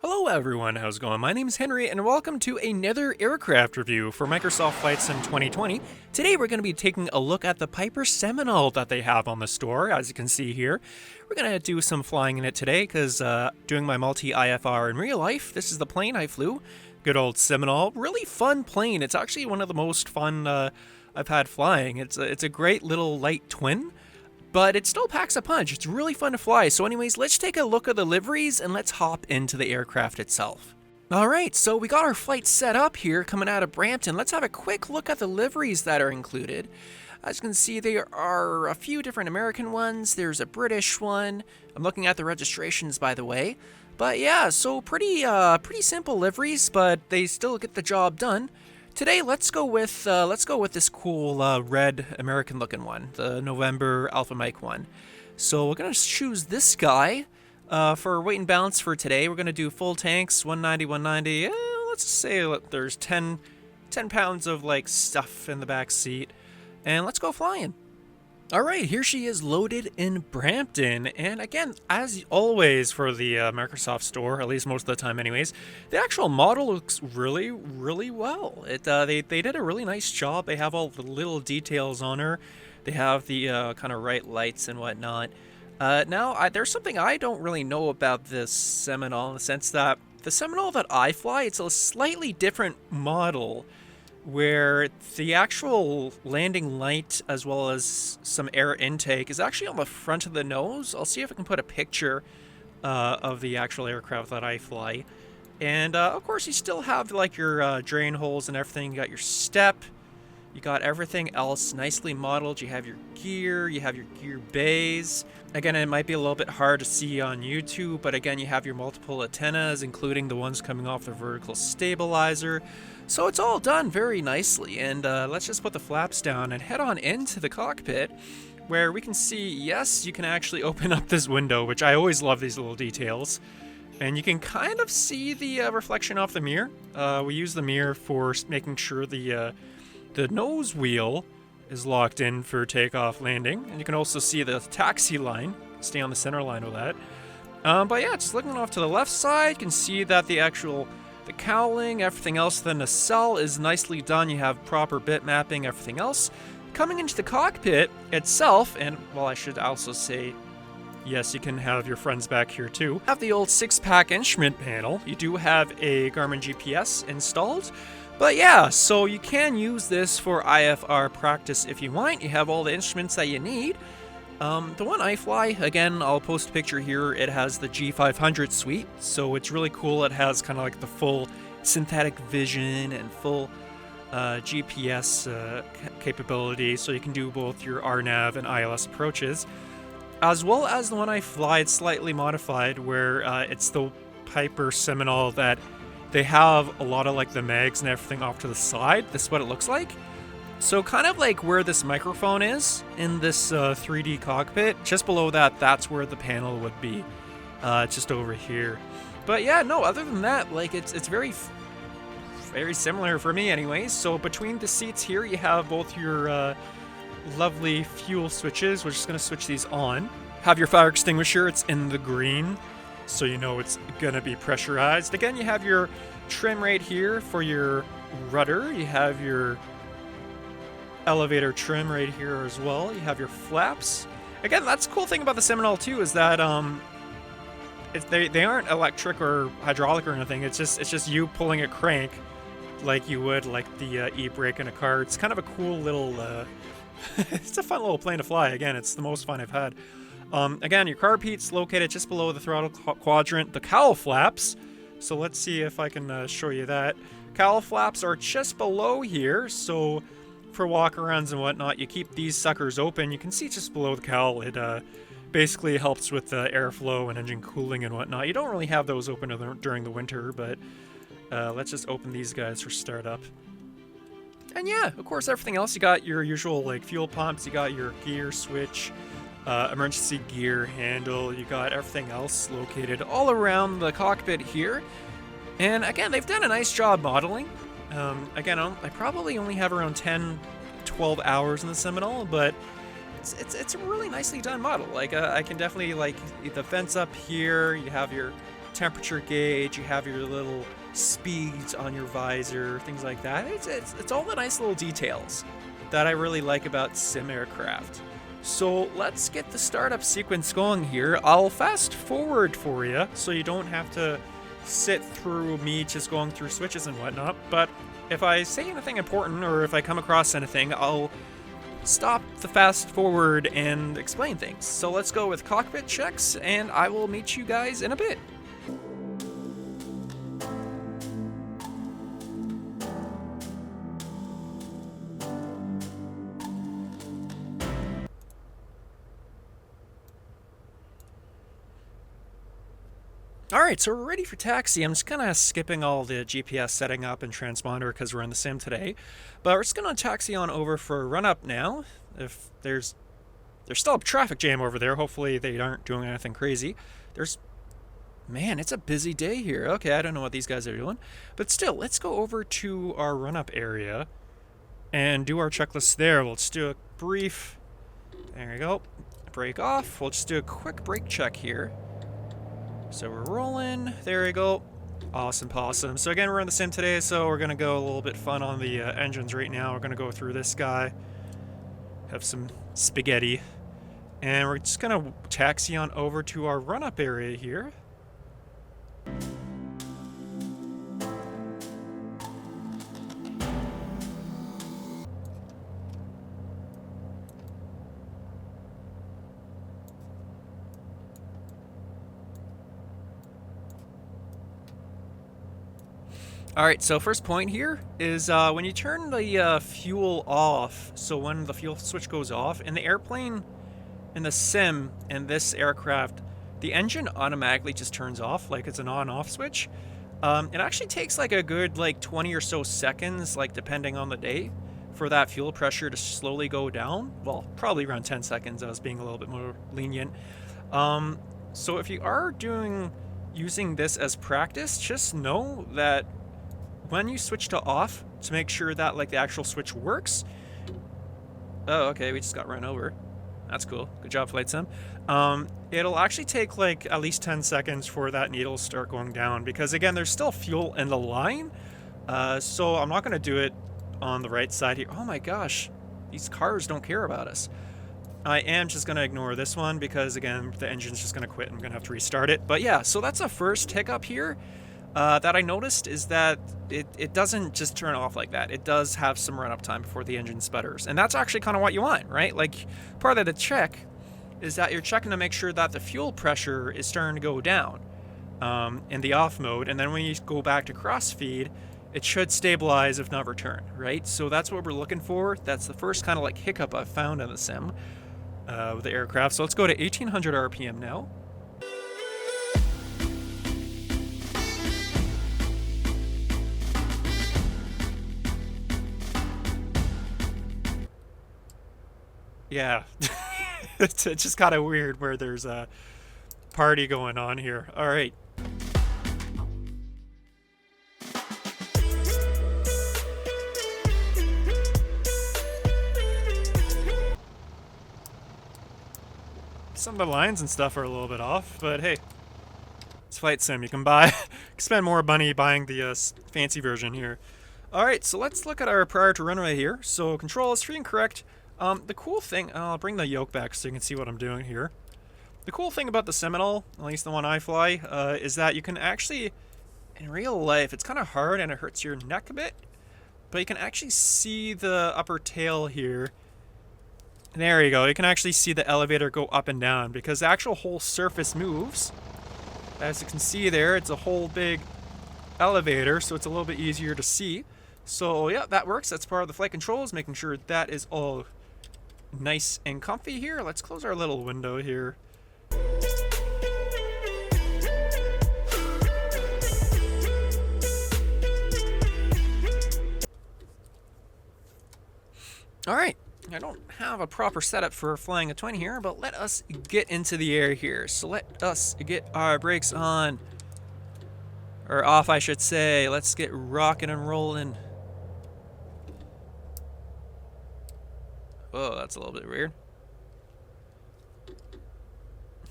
Hello everyone, how's it going? My name is Henry and welcome to another aircraft review for Microsoft Flight Sim 2020. Today we're going to be taking a look at the Piper Seminole that they have on the store, as you can see here. We're going to do some flying in it today because doing my multi-IFR in real life, this is the plane I flew. Good old Seminole, really fun plane. It's actually one of the most fun I've had flying. It's a great little light twin. But it still packs a punch. It's really fun to fly. So anyways, let's take a look at the liveries and let's hop into the aircraft itself. Alright, so we got our flight set up here coming out of Brampton. Let's have a quick look at the liveries that are included. As you can see, there are a few different American ones. There's a British one. I'm looking at the registrations, by the way. But yeah, so pretty simple liveries, but they still get the job done. Today, let's go with this cool red American-looking one, the November Alpha Mike one. So we're gonna choose this guy for weight and balance for today. We're gonna do full tanks, 190, 190. Let's just say there's 10 pounds of like stuff in the back seat, and let's go flying. Alright, here she is loaded in Brampton, and again, as always for the Microsoft Store, at least most of the time anyways, the actual model looks really, really well. They did a really nice job. They have all the little details on her. They have the kind of right lights and whatnot. Now, there's something I don't really know about this Seminole in the sense that the Seminole that I fly, it's a slightly different model where the actual landing light as well as some air intake is actually on the front of the nose. I'll see if I can put a picture of the actual aircraft that I fly. And of course you still have like your drain holes and everything. You got your step, you got everything else nicely modeled. You have your gear bays. Again, it might be a little bit hard to see on YouTube, but again, you have your multiple antennas, including the ones coming off the vertical stabilizer. So it's all done very nicely, and let's just put the flaps down and head on into the cockpit, where we can see, yes, you can actually open up this window, which I always love these little details. And you can kind of see the reflection off the mirror. We use the mirror for making sure the nose wheel is locked in for takeoff landing, and you can also see the taxi line. Stay on the center line with that. But yeah, just looking off to the left side, you can see that the cowling, everything else, the nacelle is nicely done. You have proper bit mapping, everything else. Coming into the cockpit itself, and well, I should also say, yes, you can have your friends back here too. Have the old 6-pack instrument panel. You do have a Garmin GPS installed. But yeah, so you can use this for IFR practice if you want. You have all the instruments that you need. The one I fly, again, I'll post a picture here. It has the G500 suite, so it's really cool. It has kind of like the full synthetic vision and full GPS capability, so you can do both your RNAV and ILS approaches. As well as the one I fly, it's slightly modified, where it's the Piper Seminole that they have a lot of like the mags and everything off to the side. This is what it looks like. So kind of like where this microphone is in this 3D cockpit, just below that, that's where the panel would be, just over here. But yeah, no, other than that, like it's very similar for me anyways. So between the seats here, you have both your lovely fuel switches. We're just gonna switch these on. Have your fire extinguisher, it's in the green, so you know it's gonna be pressurized. Again, you have your trim right here for your rudder. You have your elevator trim right here as well. You have your flaps. Again, that's the cool thing about the Seminole too, is that they aren't electric or hydraulic or anything. It's just you pulling a crank like you would like the e-brake in a car. It's kind of a cool little it's a fun little plane to fly. Again, it's the most fun I've had. Again, your carb heat's located just below the throttle quadrant. The cowl flaps, so let's see if I can show you that. Cowl flaps are just below here, so for walk-arounds and whatnot, you keep these suckers open. You can see just below the cowl, it basically helps with airflow and engine cooling and whatnot. You don't really have those open during the winter, but let's just open these guys for startup. And yeah, of course, everything else, you got your usual like fuel pumps, you got your gear switch, emergency gear handle, you got everything else located all around the cockpit here. And again, they've done a nice job modeling. Again, I probably only have around 10, 12 hours in the Seminole, but it's a really nicely done model. Like, I can definitely, like, the fence up here, you have your temperature gauge, you have your little speeds on your visor, things like that. It's all the nice little details that I really like about sim aircraft. So let's get the startup sequence going here. I'll fast forward for you so you don't have to sit through me just going through switches and whatnot, but if I say anything important or if I come across anything, I'll stop the fast forward and explain things. So let's go with cockpit checks, and I will meet you guys in a bit. Alright, so we're ready for taxi. I'm just kind of skipping all the GPS setting up and transponder because we're in the sim today. But we're just going to taxi on over for a run-up now. If there's still a traffic jam over there. Hopefully they aren't doing anything crazy. Man, it's a busy day here. Okay, I don't know what these guys are doing. But still, let's go over to our run-up area and do our checklist there. We'll just do a brief... There we go. Brake off. We'll just do a quick brake check here. So we're rolling. There we go. Awesome possum. So again, we're in the sim today, so we're going to go a little bit fun on the engines right now. We're going to go through this guy. Have some spaghetti. And we're just going to taxi on over to our run-up area here. Alright, so first point here is when you turn the fuel off, so when the fuel switch goes off, in the airplane, in the sim, in this aircraft, the engine automatically just turns off, like it's an on-off switch. It actually takes like a good 20 or so seconds, like depending on the day, for that fuel pressure to slowly go down. Well, probably around 10 seconds, I was being a little bit more lenient. So if you are using this as practice, just know that when you switch to off, to make sure that the actual switch works. Oh, okay, we just got run over. That's cool. Good job, Flight Sim. It'll actually take at least 10 seconds for that needle to start going down, because again, there's still fuel in the line. So I'm not going to do it on the right side here. Oh my gosh, these cars don't care about us. I am just going to ignore this one because again, the engine's just going to quit. I'm going to have to restart it. But yeah, so that's a first hiccup here. That I noticed is that it doesn't just turn off like that. It does have some run-up time before the engine sputters. And that's actually kind of what you want, right? Like, part of the check is that you're checking to make sure that the fuel pressure is starting to go down in the off mode. And then when you go back to cross-feed, it should stabilize, if not return, right? So that's what we're looking for. That's the first kind of hiccup I've found in the sim with the aircraft. So let's go to 1800 RPM now. Yeah, it's just kind of weird where there's a party going on here. All right. Some of the lines and stuff are a little bit off, but hey, it's Flight Sim. You can spend more money buying the fancy version here. All right, so let's look at our prior to runway here. So control is free and correct. The cool thing, I'll bring the yoke back so you can see what I'm doing here. The cool thing about the Seminole, at least the one I fly, is that you can actually, in real life, it's kind of hard and it hurts your neck a bit, but you can actually see the upper tail here. There you go. You can actually see the elevator go up and down because the actual whole surface moves. As you can see there, it's a whole big elevator, so it's a little bit easier to see. So yeah, that works. That's part of the flight controls, making sure that is all nice and comfy here. Let's close our little window here. All right, I don't have a proper setup for flying a twin here, but let us get into the air here. So let us get our brakes on, or off, I should say. Let's get rocking and rolling. Oh, that's a little bit weird.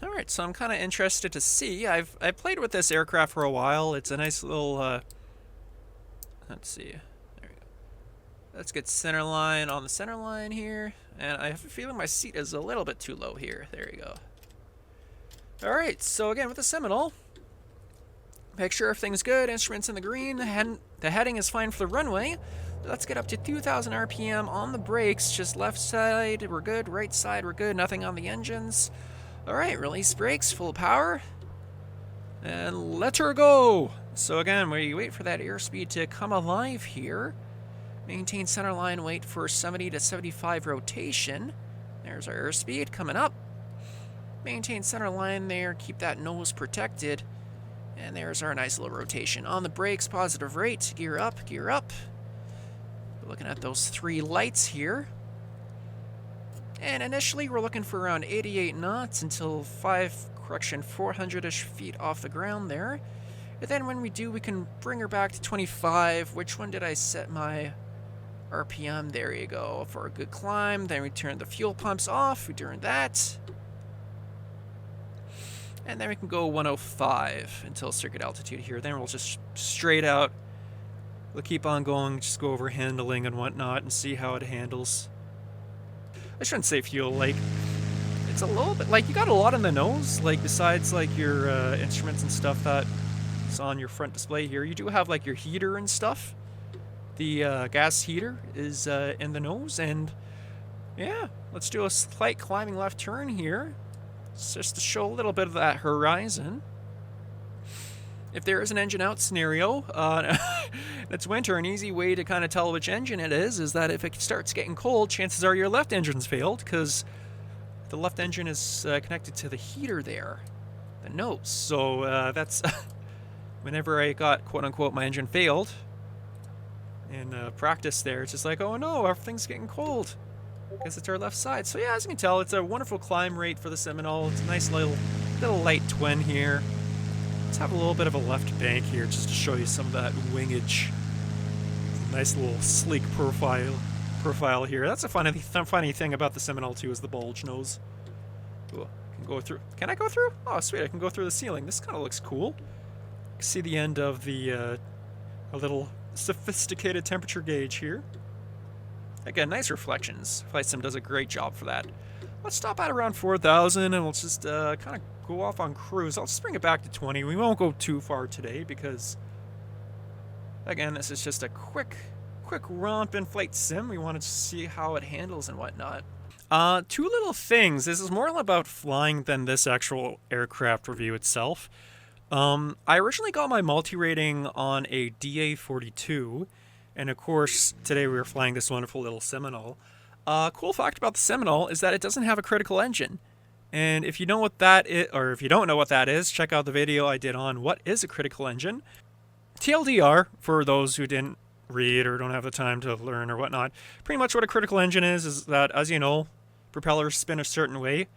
Alright, so I'm kind of interested to see. I've played with this aircraft for a while. It's a nice little, let's see. There we go. Let's get center line on the center line here. And I have a feeling my seat is a little bit too low here. There you go. Alright, so again with the Seminole, make sure everything's good, instruments in the green, the heading is fine for the runway. Let's get up to 2,000 RPM on the brakes, just left side, we're good, right side, we're good, nothing on the engines. Alright, release brakes, full power, and let her go! So again, we wait for that airspeed to come alive here. Maintain center line, wait for 70 to 75 rotation. There's our airspeed coming up. Maintain center line there, keep that nose protected. And there's our nice little rotation. On the brakes, positive rate, gear up, gear up. We're looking at those 3 lights here. And initially we're looking for around 88 knots until 400-ish feet off the ground there. And then when we do, we can bring her back to 25. Which one did I set my RPM? There you go, for a good climb. Then we turn the fuel pumps off, we turn that. And then we can go 105 until circuit altitude here. Then we'll just straight out. We'll keep on going, just go over handling and whatnot and see how it handles. I shouldn't say fuel, like, it's a little bit, like, you got a lot in the nose, like, besides, like, your instruments and stuff that's on your front display here. You do have, like, your heater and stuff. The gas heater is in the nose, and, yeah, let's do a slight climbing left turn here. Just to show a little bit of that horizon. If there is an engine out scenario, it's winter, an easy way to kind of tell which engine it is that if it starts getting cold, chances are your left engine's failed, because the left engine is connected to the heater there, the nose. So that's whenever I got, quote-unquote, my engine failed in practice there, it's just like, oh no, everything's getting cold. Because it's our left side. So yeah, as you can tell, it's a wonderful climb rate for the Seminole. It's a nice little light twin here. Let's have a little bit of a left bank here just to show you some of that wingage. Nice little sleek profile here. That's a funny thing about the Seminole too, is the bulge nose. Ooh, can go through. Can I go through? Oh sweet, I can go through the ceiling. This kind of looks cool. You can see the end of the a little sophisticated temperature gauge here. Again, nice reflections. Flight Sim does a great job for that. Let's stop at around 4,000 and we'll just kind of go off on cruise. I'll just bring it back to 20. We won't go too far today because, again, this is just a quick romp in Flight Sim. We wanted to see how it handles and whatnot. 2 little things. This is more about flying than this actual aircraft review itself. I originally got my multi-rating on a DA-42. And of course, today we were flying this wonderful little Seminole. Cool fact about the Seminole is that it doesn't have a critical engine. And if you know what that is, or if you don't know what that is, check out the video I did on what is a critical engine. TLDR, for those who didn't read or don't have the time to learn or whatnot, pretty much what a critical engine is that, as you know, propellers spin a certain way.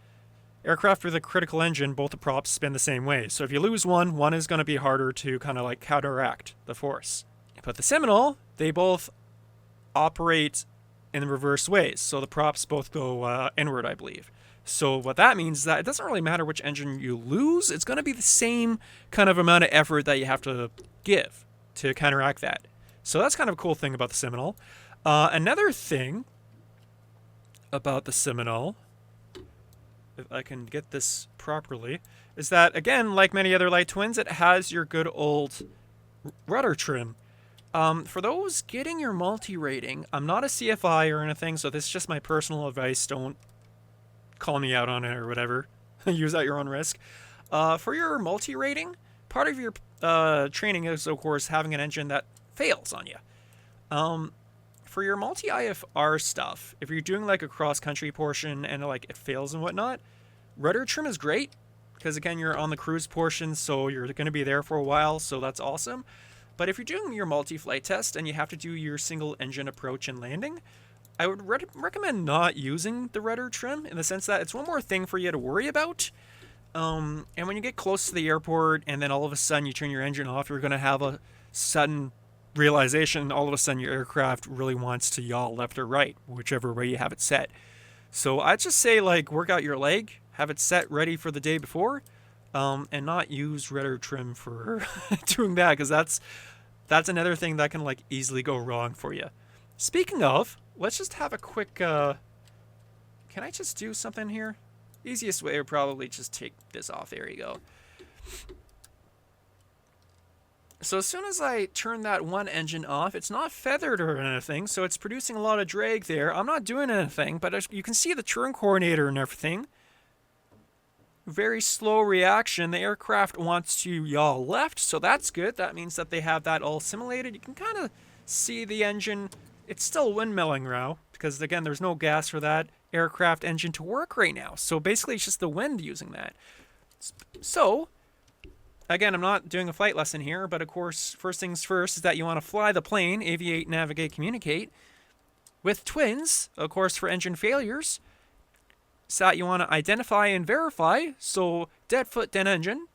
Aircraft with a critical engine, both the props spin the same way. So if you lose one is going to be harder to kind of like counteract the force. But the Seminole, they both operate in reverse ways. So the props both go inward, I believe. So what that means is that it doesn't really matter which engine you lose. It's going to be the same kind of amount of effort that you have to give to counteract that. So that's kind of a cool thing about the Seminole. Another thing about the Seminole, if I can get this properly, is that, again, like many other light twins, it has your good old rudder trim. For those getting your multi-rating, I'm not a CFI or anything, so this is just my personal advice. Don't call me out on it or whatever. Use at your own risk. For your multi-rating, part of your training is, of course, having an engine that fails on you. For your multi-IFR stuff, if you're doing like a cross-country portion and like it fails and whatnot, rudder trim is great because, again, you're on the cruise portion, so you're going to be there for a while, so that's awesome. But if you're doing your multi-flight test and you have to do your single engine approach and landing, I would recommend not using the rudder trim in the sense that it's one more thing for you to worry about. And when you get close to the airport and then all of a sudden you turn your engine off, you're going to have a sudden realization all of a sudden your aircraft really wants to yaw left or right, whichever way you have it set. So I'd just say, like, work out your leg, have it set ready for the day before, and not use rudder trim for doing that, because that's another thing that can like easily go wrong for you. Speaking of, let's just have a quick. Can I just do something here? Easiest way would probably just take this off. There you go. So as soon as I turn that one engine off, it's not feathered or anything, so it's producing a lot of drag there. I'm not doing anything, but as you can see the turn coordinator and everything. Very slow reaction. The aircraft wants to yaw left, so that's good. That means that they have that all simulated. You can kind of see the engine. It's still windmilling now, because again, there's no gas for that aircraft engine to work right now. So basically, it's just the wind using that. So, again, I'm not doing a flight lesson here, but of course, first things first is that you want to fly the plane, aviate, navigate, communicate. With twins, of course, for engine failures, so that you want to identify and verify. So dead foot, dead engine.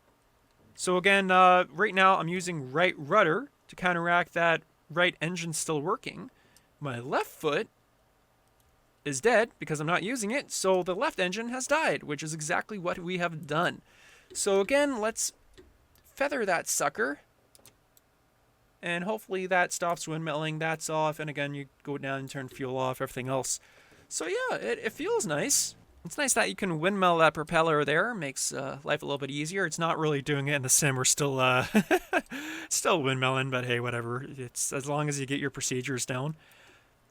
So again, right now I'm using right rudder to counteract that right engine still working. My left foot is dead because I'm not using it, so the left engine has died, which is exactly what we have done. So again, let's feather that sucker, and hopefully that stops windmilling. That's off, and again, you go down and turn fuel off, everything else. So yeah, it feels nice. It's nice that you can windmill that propeller there. Makes life a little bit easier. It's not really doing it in the sim. We're still still windmilling, but hey, whatever. It's as long as you get your procedures down.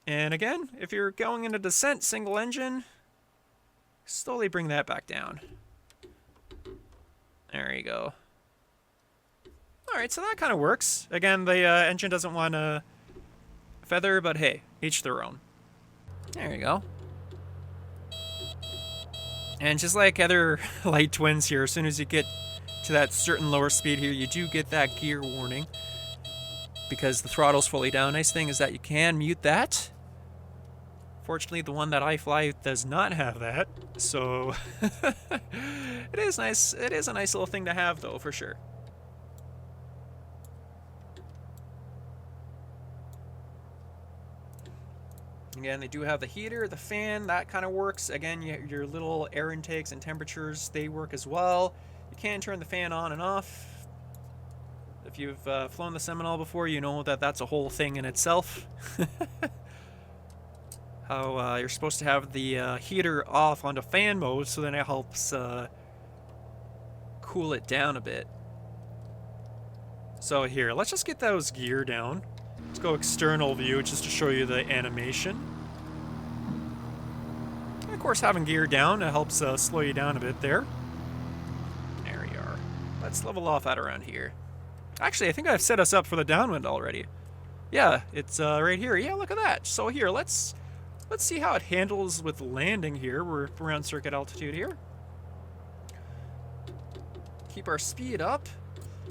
And again, if you're going into descent, single engine, slowly bring that back down. There you go. Alright, so that kind of works. Again, the engine doesn't want to feather, but hey, each their own. There you go. And just like other light twins here, as soon as you get to that certain lower speed here, you do get that gear warning because the throttle's fully down. Nice thing is that you can mute that. Fortunately, the one that I fly does not have that, so it is nice. It is a nice little thing to have, though, for sure. Again, they do have the heater, the fan, that kind of works. Again, your little air intakes and temperatures, they work as well. You can turn the fan on and off. If you've flown the Seminole before, you know that that's a whole thing in itself. How you're supposed to have the heater off onto fan mode, so then it helps cool it down a bit. So here, let's just get those gear down. Let's go external view just to show you the animation. And of course, having gear down, it helps slow you down a bit there. There we are. Let's level off at around here. Actually, I think I've set us up for the downwind already. Yeah, it's right here. Yeah, look at that. So here, let's see how it handles with landing here. We're around circuit altitude here. Keep our speed up.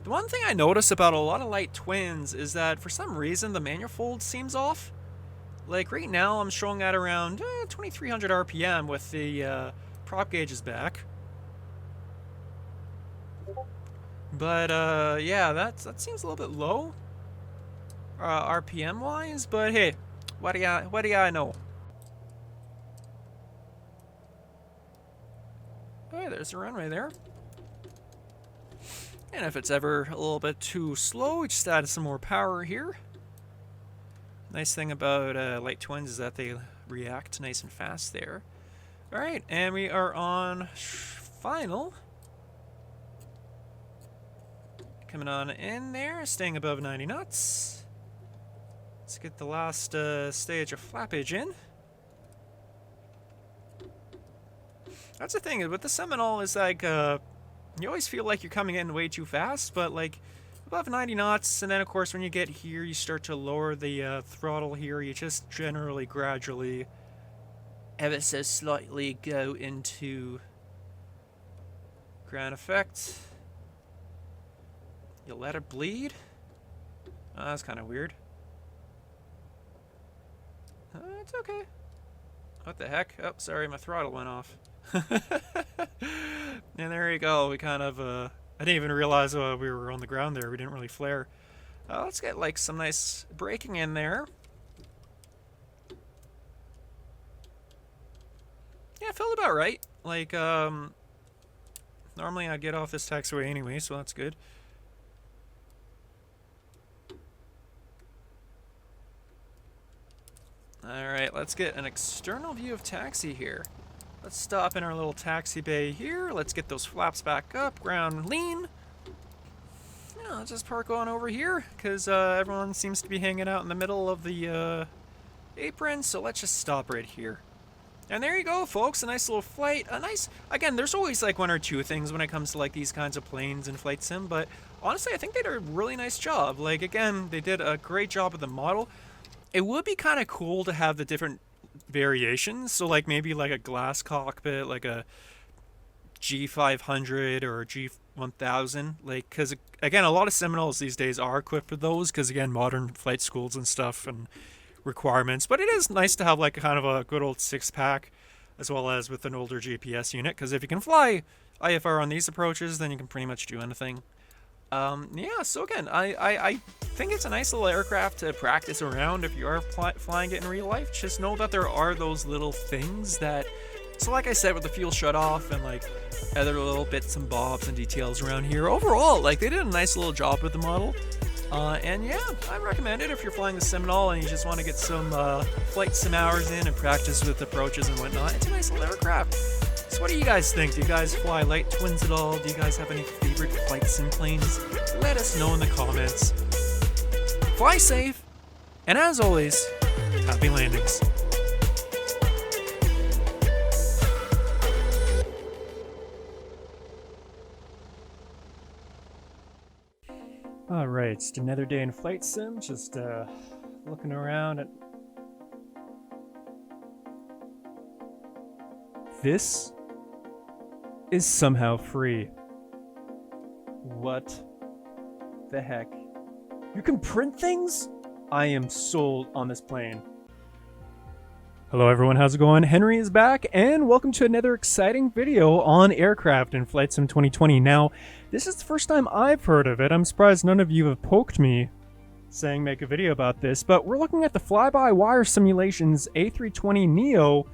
The one thing I notice about a lot of light twins is that for some reason the manifold seems off. Like right now I'm showing at around 2300 RPM with the prop gauges back. But yeah, that seems a little bit low RPM wise, but hey, what do I know? Hey, there's the runway there. And if it's ever a little bit too slow, we just add some more power here. Nice thing about light twins is that they react nice and fast there. Alright, and we are on final. Coming on in there, staying above 90 knots. Let's get the last stage of flappage in. That's the thing with the Seminole is like you always feel like you're coming in way too fast, but like above 90 knots, and then of course when you get here you start to lower the throttle here. You just generally gradually ever so slightly go into ground effect. You let it bleed. Oh, that's kind of weird. It's okay. What the heck? Oh, sorry, my throttle went off. And there you go. We kind of, I didn't even realize we were on the ground there. We didn't really flare. Let's get like some nice braking in there. Yeah, it felt about right. Like, Normally I get off this taxiway anyway, so that's good. Alright, let's get an external view of taxi here. Let's stop in our little taxi bay here. Let's get those flaps back up, ground lean. Yeah, let's just park on over here, because everyone seems to be hanging out in the middle of the apron, so let's just stop right here. And there you go, folks, a nice little flight. Again, there's always like one or two things when it comes to like these kinds of planes and flight sim, but honestly, I think they did a really nice job. Like, again, they did a great job with the model. It would be kind of cool to have the different variations, so like maybe like a glass cockpit, like a G500 or a G1000, like, because again, a lot of Seminoles these days are equipped with those, because again, modern flight schools and stuff and requirements. But it is nice to have like a kind of a good old 6-pack, as well as with an older GPS unit, because if you can fly IFR on these approaches, then you can pretty much do anything. Yeah, so again, I think it's a nice little aircraft to practice around if you are flying it in real life. Just know that there are those little things that, so like I said, with the fuel shut off and like other little bits and bobs and details around here, overall, like they did a nice little job with the model. And yeah, I recommend it if you're flying the Seminole and you just want to get some flight sim hours in and practice with approaches and whatnot. It's a nice little aircraft. So what do you guys think? Do you guys fly light twins at all? Do you guys have any favorite flight sim planes? Let us know in the comments. Fly safe, and as always, happy landings. Alright, it's another day in flight sim, just looking around at... This is somehow free. What the heck? You can print things? I am sold on this plane. Hello everyone, how's it going? Henry is back, and welcome to another exciting video on aircraft in Flight Sim 2020. Now, this is the first time I've heard of it. I'm surprised none of you have poked me saying make a video about this, but we're looking at the fly-by-wire simulations A320neo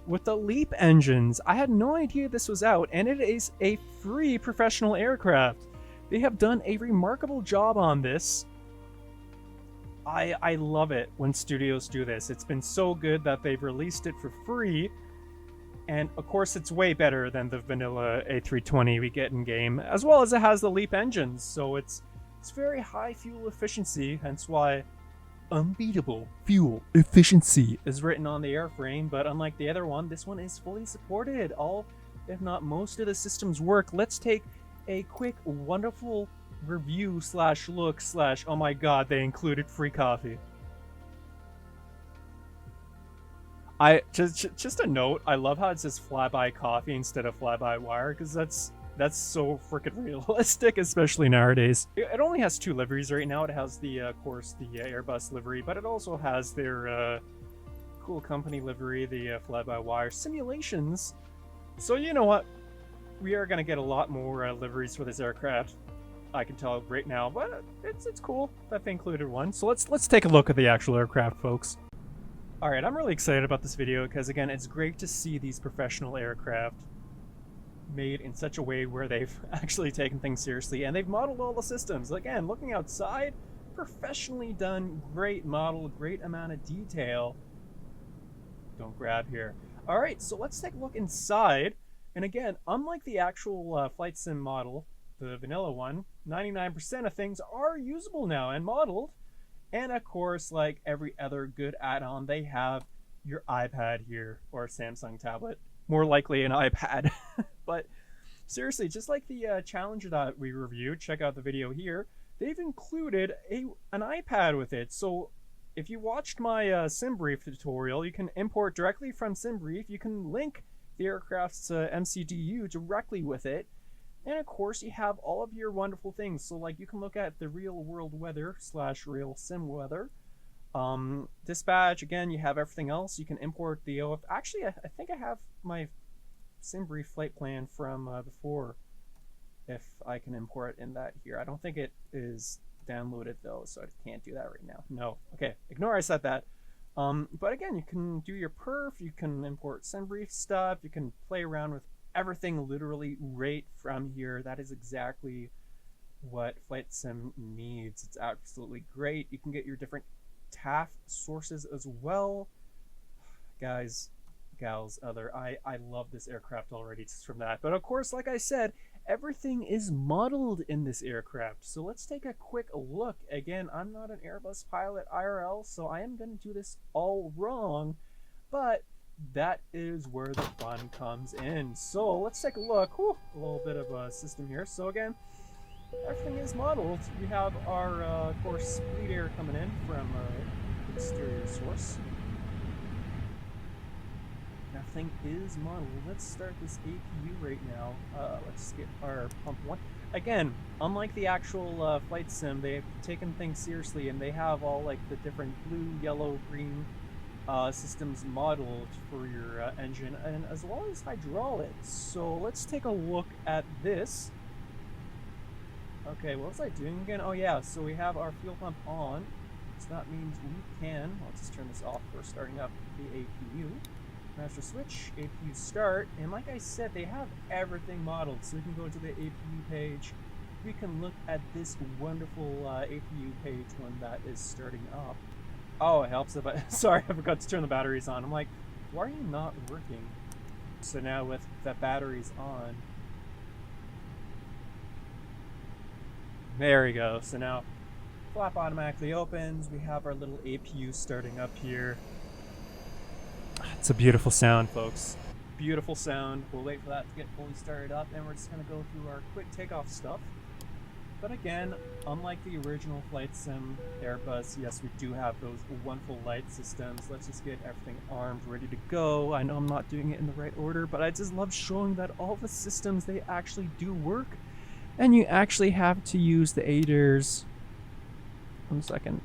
with the LEAP engines. I had no idea this was out, and it is a free professional aircraft. They have done a remarkable job on this. I love it when studios do this. It's been so good that they've released it for free, and of course it's way better than the vanilla A320 we get in game, as well as it has the LEAP engines, so it's very high fuel efficiency, hence why unbeatable fuel efficiency is written on the airframe. But unlike the other one, this one is fully supported. All, if not most, of the systems work. Let's take a quick wonderful review slash look slash oh my god, they included free coffee. I just a note, I love how it says flyby coffee instead of flyby wire, because that's so freaking realistic, especially nowadays. It only has 2 liveries right now. It has the of course the Airbus livery, but it also has their cool company livery, the fly-by wire simulations. So you know what, we are gonna get a lot more liveries for this aircraft, I can tell right now, but it's cool that they included one. So let's take a look at the actual aircraft, folks. Alright, I'm really excited about this video because again, it's great to see these professional aircraft made in such a way where they've actually taken things seriously and they've modeled all the systems. Again, looking outside, professionally done, great model, great amount of detail. Don't grab here. Alright, so let's take a look inside. And again, unlike the actual flight sim model, the vanilla one, 99% of things are usable now and modeled. And of course, like every other good add-on, they have your iPad here, or Samsung tablet. More likely an iPad. But seriously, just like the Challenger that we reviewed, check out the video here, they've included an iPad with it. So if you watched my SimBrief tutorial, you can import directly from SimBrief. You can link the aircraft's MCDU directly with it. And of course, you have all of your wonderful things. So like you can look at the real world weather / real sim weather. Dispatch, again, you have everything else. You can import the OF. Actually, I think I have my SimBrief flight plan from before, if I can import in that here. I don't think it is downloaded though, so I can't do that right now. No. Okay, ignore I said that. But again, you can do your perf, you can import SimBrief stuff, you can play around with everything literally right from here. That is exactly what Flight Sim needs. It's absolutely great. You can get your different TAF sources as well. Guys, gals, I love this aircraft already just from that. But of course, like I said, everything is modeled in this aircraft. So let's take a quick look. Again, I'm not an Airbus pilot IRL, so I am going to do this all wrong, but that is where the fun comes in. So let's take a look. Whew, a little bit of a system here. So again, everything is modeled. We have our, of course, bleed air coming in from exterior source. Everything is modeled. Let's start this APU right now. Let's get our pump one. Again, unlike the actual flight sim, they've taken things seriously, and they have all like the different blue, yellow, green systems modeled for your engine, and as well as hydraulics. So let's take a look at this. Okay, what was I doing again? Oh yeah, so we have our fuel pump on. So that means we can, let's just turn this off for starting up the APU. Master switch, APU start, and like I said, they have everything modeled, so we can go to the APU page. We can look at this wonderful APU page when that is starting up. Oh, it helps if I, sorry, I forgot to turn the batteries on. I'm like, why are you not working? So now with the batteries on, there we go. So now flap automatically opens. We have our little APU starting up here. It's a beautiful sound, folks. Beautiful sound. We'll wait for that to get fully started up, and we're just going to go through our quick takeoff stuff. But again, unlike the original Flight Sim Airbus, yes, we do have those wonderful light systems. Let's just get everything armed, ready to go. I know I'm not doing it in the right order, but I just love showing that all the systems, they actually do work. And you actually have to use the aiders. 1 second.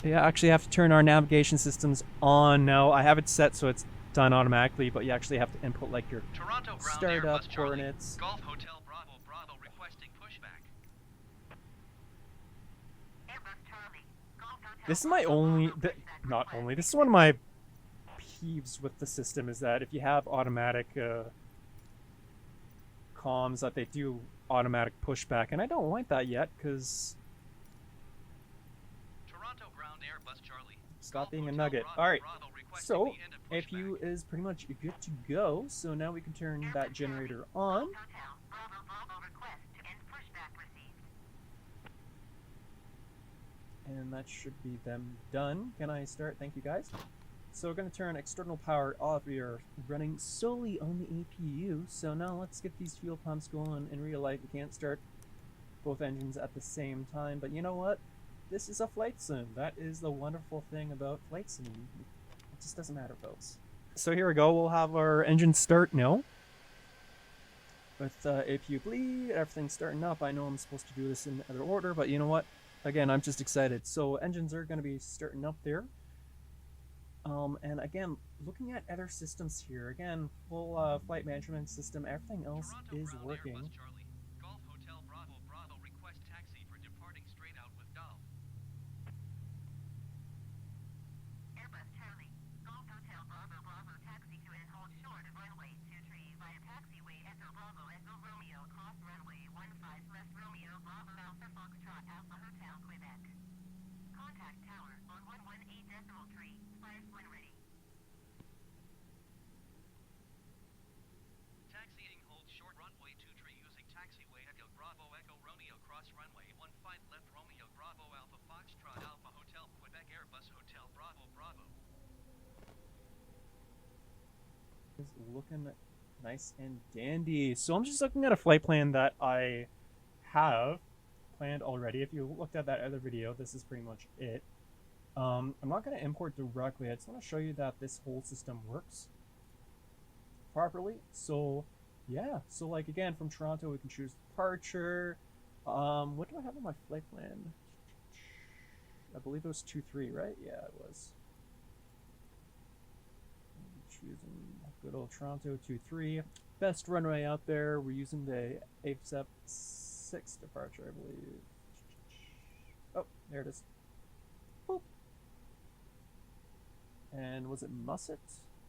You actually have to turn our navigation systems on now. I have it set so it's done automatically, but you actually have to input like your Toronto startup coordinates. Golf Hotel Bravo Bravo requesting pushback. This is my only, this is one of my peeves with the system, is that if you have automatic comms, that they do automatic pushback, and I don't like that yet, because stop being a nugget. Alright, so APU is pretty much good to go, so now we can turn that generator on. And that should be them done. Can I start? Thank you, guys. So we're going to turn external power off. We are running solely on the APU, so now let's get these fuel pumps going. In real life, we can't start both engines at the same time, but you know what? This is a flight sim. That is the wonderful thing about flight sim. It just doesn't matter, folks. So here we go. We'll have our engine start now. With APU bleed, everything's starting up. I know I'm supposed to do this in other order, but you know what? Again, I'm just excited. So engines are going to be starting up there. And again, looking at other systems here, again, full flight management system, everything else is working. Is looking nice and dandy. So I'm just looking at a flight plan that I have planned already. If you looked at that other video, this is pretty much it. I'm not going to import directly. I just want to show you that this whole system works properly. So yeah, so like again, from Toronto we can choose departure. What do I have on my flight plan? I believe it was 2-3, right? Yeah, it was. Choosing good old Toronto 2-3. Best runway out there. We're using the AFSEP 6 departure, I believe. Oh, there it is. Boop. And was it Musset?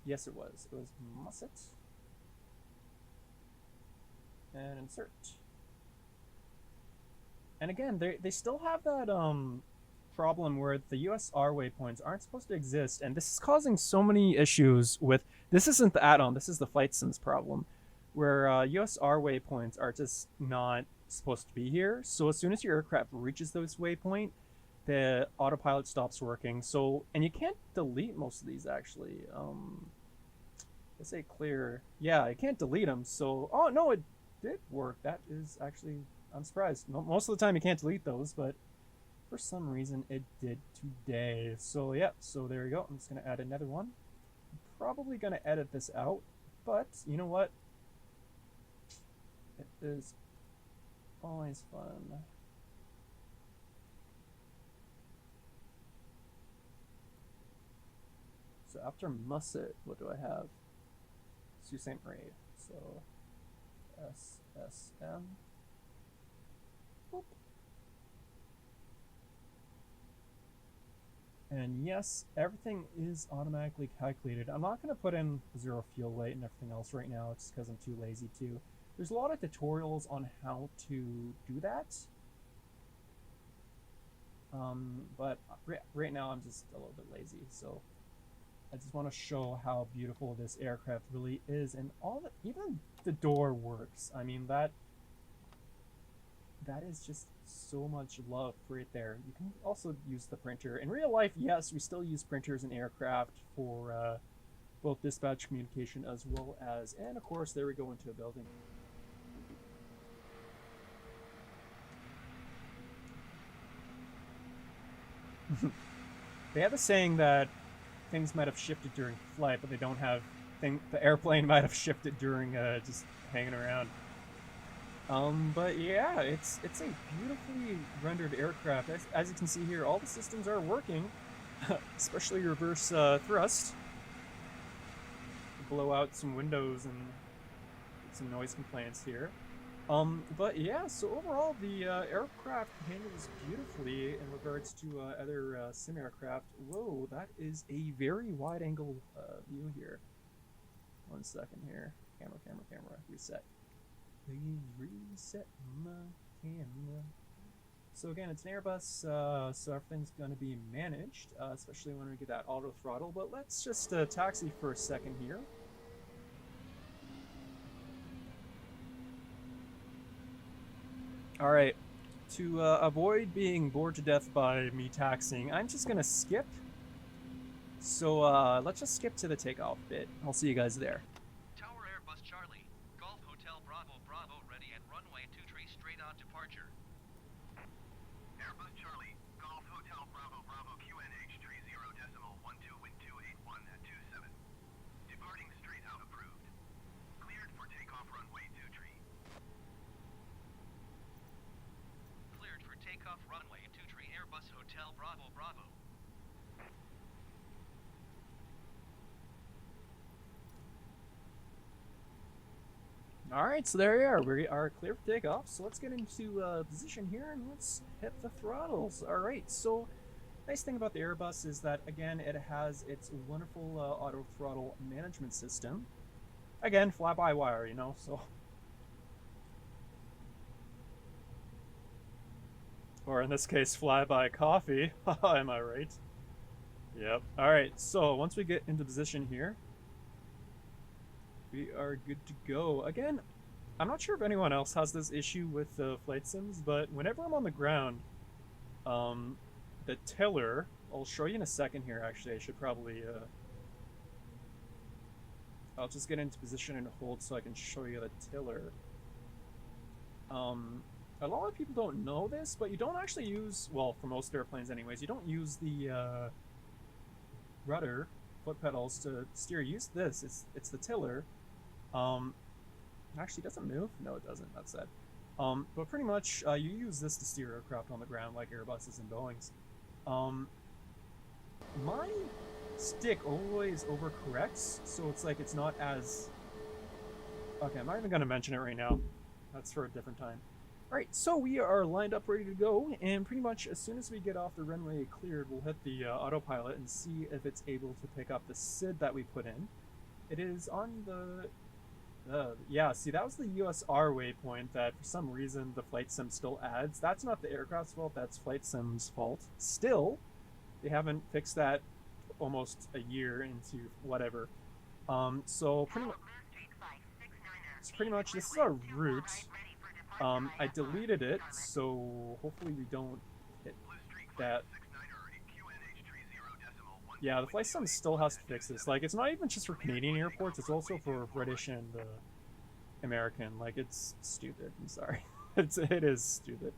Yes, it was. It was Musset. and insert. And again, they still have that problem where the USR waypoints aren't supposed to exist, and this is causing so many issues with. This isn't the add-on. This is the Flight Sims problem, where USR waypoints are just not supposed to be here. So as soon as your aircraft reaches those waypoint, the autopilot stops working. So, and you can't delete most of these actually. Let's say clear. Yeah, I can't delete them. So, oh no, it did work. That is actually, I'm surprised. Most of the time you can't delete those, but for some reason it did today. So yeah, so there you go. I'm just gonna add another one. I'm probably gonna edit this out, but you know what? It is always fun. So after Musset, what do I have? Sault Ste. Marie. So SSM. Boop. And yes, everything is automatically calculated. I'm not going to put in zero fuel weight and everything else right now. It's because I'm too lazy to. There's a lot of tutorials on how to do that. But right now I'm just a little bit lazy. So I just want to show how beautiful this aircraft really is. And even the door works. I mean, that is just so much love right there. You can also use the printer. In real life, yes, we still use printers in aircraft for both dispatch communication as well as, and of course, there we go into a building. They have a saying that things might have shifted during flight, but they don't have the airplane might have shifted during just hanging around. But yeah, it's a beautifully rendered aircraft. As you can see here, all the systems are working, especially reverse thrust. Blow out some windows and some noise complaints here. But yeah, so overall the aircraft handles beautifully in regards to other sim aircraft. Whoa, that is a very wide angle view here. 1 second here. Camera, reset. Please reset my camera. So again, it's an Airbus, so everything's going to be managed, especially when we get that auto throttle. But let's just taxi for a second here. All right, to avoid being bored to death by me taxiing, I'm just going to skip. So let's just skip to the takeoff bit. I'll see you guys there. Tower Airbus Charlie, Golf Hotel Bravo Bravo ready at runway 23 straight on departure. Airbus Charlie, Golf Hotel Bravo Bravo QNH 30.12 wind 281 at 27. Departing straight out approved. Cleared for takeoff runway 23. Cleared for takeoff runway 23 Airbus Hotel Bravo Bravo. Alright, so there we are. We are clear for takeoff. So let's get into position here and let's hit the throttles. Alright, so nice thing about the Airbus is that, again, it has its wonderful auto throttle management system. Again, fly-by-wire, you know, so. Or in this case, fly-by-coffee. Am I right? Yep. Alright, so once we get into position here, we are good to go. Again, I'm not sure if anyone else has this issue with flight sims, but whenever I'm on the ground, the tiller, I'll show you in a second here, actually. I should probably, I'll just get into position and hold so I can show you the tiller. A lot of people don't know this, but you don't actually use, well, for most airplanes anyways, you don't use the rudder, foot pedals to steer. Use this. It's the tiller. Actually, does it move? No, it doesn't. That's sad. But pretty much, you use this to steer aircraft on the ground like Airbuses and Boeings. My stick always overcorrects, so it's like it's not as... Okay, I'm not even going to mention it right now. That's for a different time. Alright, so we are lined up ready to go, and pretty much as soon as we get off the runway cleared, we'll hit the autopilot and see if it's able to pick up the SID that we put in. It is on the Yeah, see, that was the USR waypoint that for some reason the flight sim still adds. That's not the aircraft's fault, that's flight sim's fault. Still, they haven't fixed that almost a year into whatever. So pretty much this is our route. I deleted it, so hopefully we don't hit that. Yeah, the flight sim still has to fix this. Like, it's not even just for Canadian airports; it's also for British and American. Like, it's stupid. I'm sorry, it is stupid.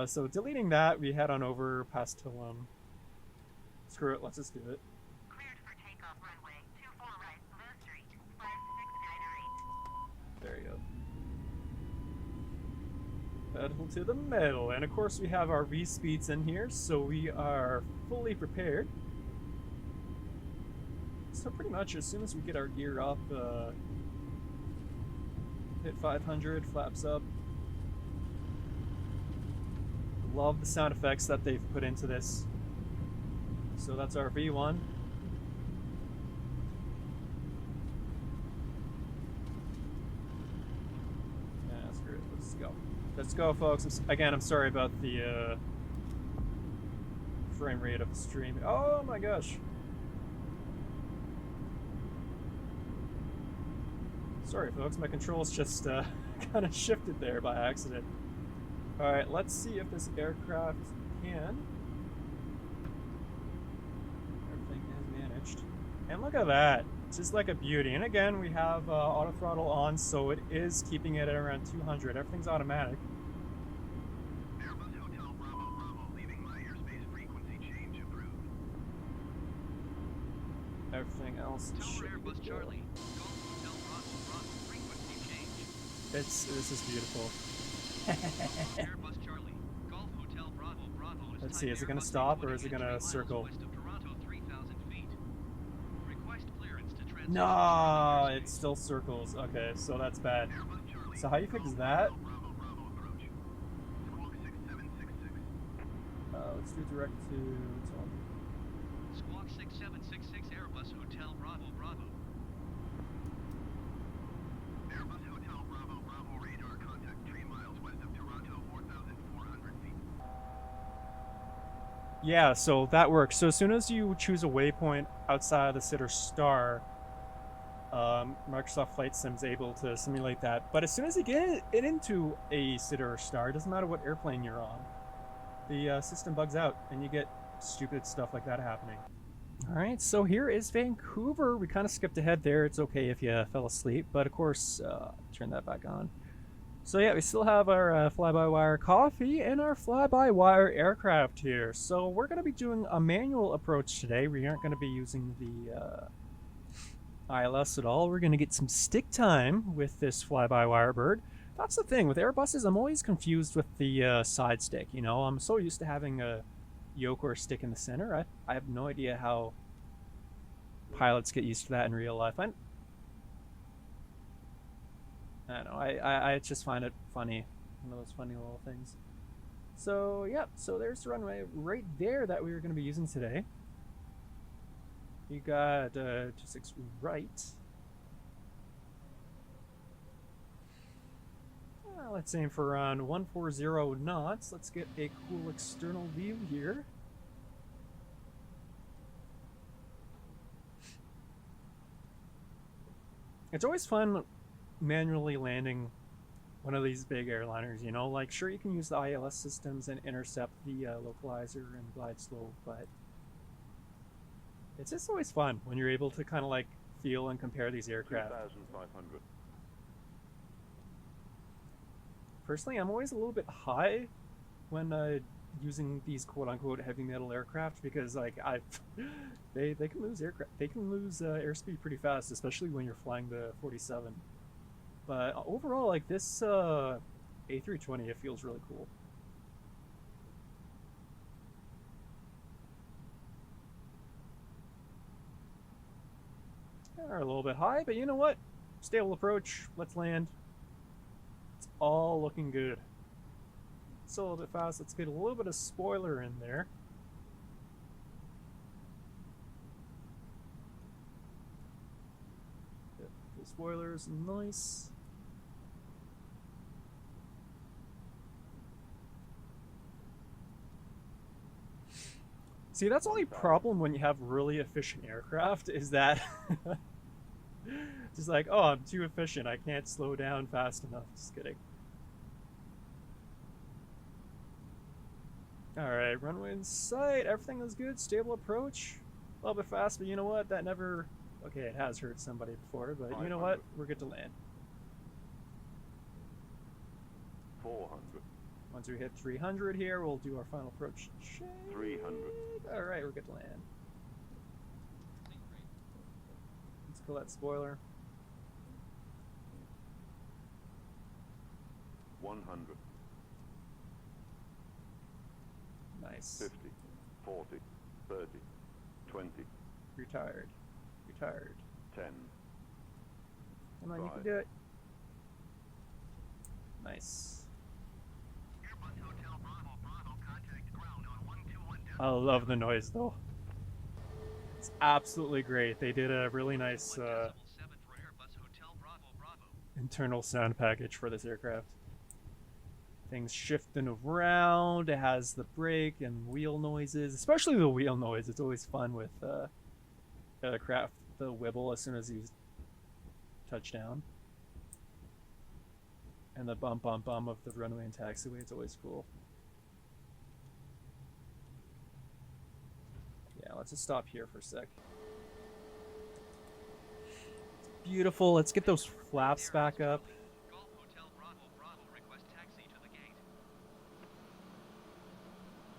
So deleting that, we head on over past Tillum. Screw it, let's just do it. Cleared for takeoff runway 24 right, Blue Street, 56908. There you go. Pedal to the metal, and of course we have our V-speeds in here, so we are fully prepared. So pretty much as soon as we get our gear up, hit 500, flaps up. Love the sound effects that they've put into this. So that's our V1. Yeah, screw it. Let's go. Let's go, folks. Again, I'm sorry about the frame rate of the stream. Oh my gosh. Sorry, folks. My controls just kind of shifted there by accident. All right, let's see if this aircraft can. Everything is managed. And look at that. It's just like a beauty. And again, we have auto throttle on, so it is keeping it at around 200. Everything's automatic. Airbus Hotel Bravo Bravo, leaving my airspace frequency change approved. Everything else Tower should Airbus be Charlie, Golf Hotel Bravo Bravo, frequency change. This is beautiful. Airbus Charlie, Golf Hotel Bravo Bravo is Let's see, is it gonna Airbus stop or 20 is it gonna miles circle? west of Toronto, 3,000 feet. Request clearance to transition No, to Charlie it airspace. still circles. Okay, so that's bad. Airbus Charlie, So how you fix Golf that? Hotel Bravo Bravo approach. Squawk 6766. Let's do direct to Tom. Squawk 6766 Airbus Hotel Bravo Bravo. Airbus Hotel Bravo Bravo radar contact 3 miles west of Toronto, 4,400 feet. Yeah, so that works. So as soon as you choose a waypoint outside of the sitter star, Microsoft Flight Sim is able to simulate that. But as soon as you get it into a sitter or star, it doesn't matter what airplane you're on, the system bugs out and you get stupid stuff like that happening. All right, so here is Vancouver. We kind of skipped ahead there. It's okay if you fell asleep, but of course, turn that back on. So yeah, we still have our fly-by-wire coffee and our fly-by-wire aircraft here. So we're going to be doing a manual approach today. We aren't going to be using the ILS at all. We're going to get some stick time with this fly-by-wire bird. That's the thing with Airbuses. I'm always confused with the side stick. You know, I'm so used to having a yoke or a stick in the center. I have no idea how pilots get used to that in real life. I don't know. I just find it funny. One of those funny little things. So, yeah. So there's the runway right there that we were going to be using today. You got 26 right. Let's aim for around 140 knots. Let's get a cool external view here. It's always fun manually landing one of these big airliners, you know? Like, sure, you can use the ILS systems and intercept the localizer and glide slope, but it's just always fun when you're able to kind of like feel and compare these aircraft. 2,500. Personally, I'm always a little bit high when using these quote-unquote heavy metal aircraft because like they can lose airspeed pretty fast, especially when you're flying the 47. But overall, like this A320, it feels really cool. Are a little bit high, but you know what? Stable approach. Let's land. It's all looking good. It's a little bit fast. Let's get a little bit of spoiler in there. Get this spoilers, nice. See, that's the only problem when you have really efficient aircraft, is that just like, oh, I'm too efficient, I can't slow down fast enough. Just kidding. Alright, runway in sight, everything is good, stable approach. A little bit fast, but you know what, that never... Okay, it has hurt somebody before, but you know what, we're good to land. 400. Once we hit 300 here, we'll do our final approach check. 300. Alright, we're good to land. Let's kill that spoiler. 100. Nice. 50. 40. 30. 20. Retired. Retired. 10. Come on, you can Right. do it. Nice. Airbus Hotel Bravo Bravo, contact ground on 121 I love the noise though. It's absolutely great. They did a really nice 7 for Airbus Hotel Bravo Bravo. internal sound package for this aircraft. Things shifting around, it has the brake and wheel noises, especially the wheel noise. It's always fun with aircraft, the wibble as soon as you touch down. And the bum bum bum of the runway and taxiway, it's always cool. Yeah, let's just stop here for a sec. It's beautiful, let's get those flaps back up. Golf Hotel Bravo Bravo, request taxi to the gate.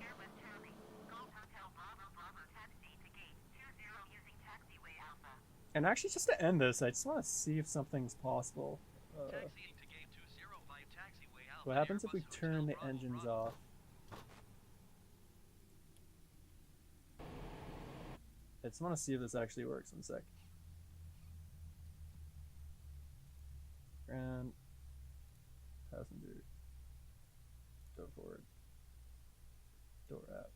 Airbus Charlie, Golf Hotel Bravo Bravo, taxi to gate 20 using taxiway Alpha. And actually, just to end this, I just want to see if something's possible. Taxiing to gate 205 taxiway Alpha. What happens if we Airbus turn Hotel the Bravo engines Bravo. off? I just want to see if this actually works. One sec. Ground. Passenger. Door forward. Door out.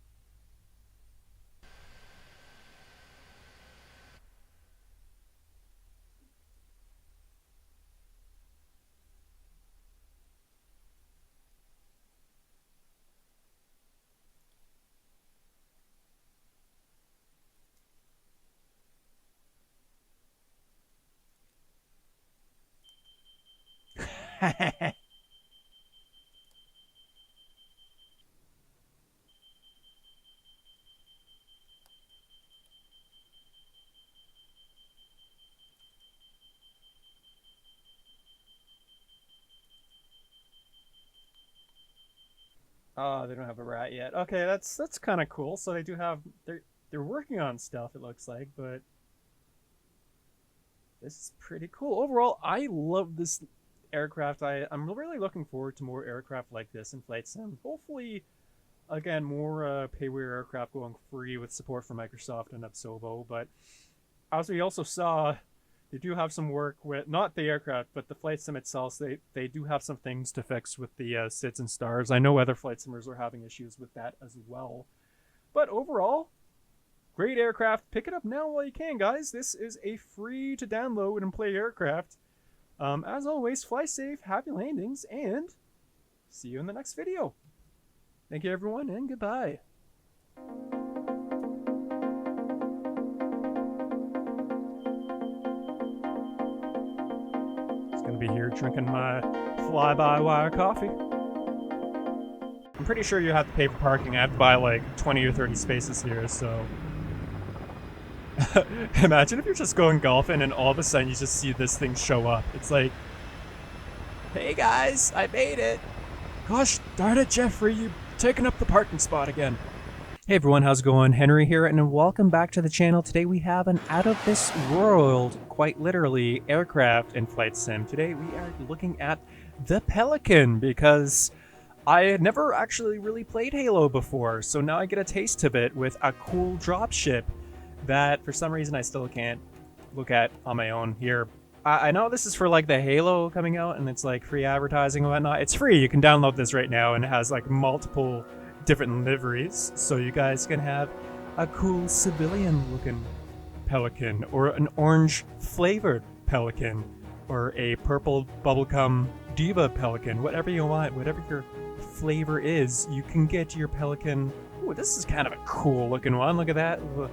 Oh, they don't have a rat yet. Okay, that's kind of cool. So they do have they're working on stuff. It looks like, but this is pretty cool. Overall, I love this aircraft. I'm really looking forward to more aircraft like this in Flight Sim. Hopefully, again, more payware aircraft going free with support from Microsoft and Upsovo. But as we also saw, they do have some work with, not the aircraft, but the Flight Sim itself. So they do have some things to fix with the SIDS and stars. I know other Flight Simmers are having issues with that as well. But overall, great aircraft. Pick it up now while you can, guys. This is a free to download and play aircraft. As always, fly safe, happy landings, and see you in the next video. Thank you, everyone, and goodbye. Just gonna be here drinking my fly-by-wire coffee. I'm pretty sure you have to pay for parking. I have to buy like 20 or 30 spaces here, so... Imagine if you're just going golfing and all of a sudden you just see this thing show up. It's like, hey guys, I made it. Gosh darn it, Jeffrey, you're taking up the parking spot again. Hey everyone, how's it going? Henry here, and welcome back to the channel. Today we have an out of this world, quite literally, aircraft in Flight Sim. Today we are looking at the Pelican, because I had never actually really played Halo before, so now I get a taste of it with a cool dropship that for some reason I still can't look at on my own here. I know this is for like the Halo coming out and it's like free advertising and whatnot. It's free, you can download this right now, and it has like multiple different liveries, so you guys can have a cool civilian looking Pelican or an orange flavored Pelican or a purple bubblegum diva pelican, whatever you want, whatever your flavor is, you can get your pelican. Ooh, this is kind of a cool looking one. Look at that little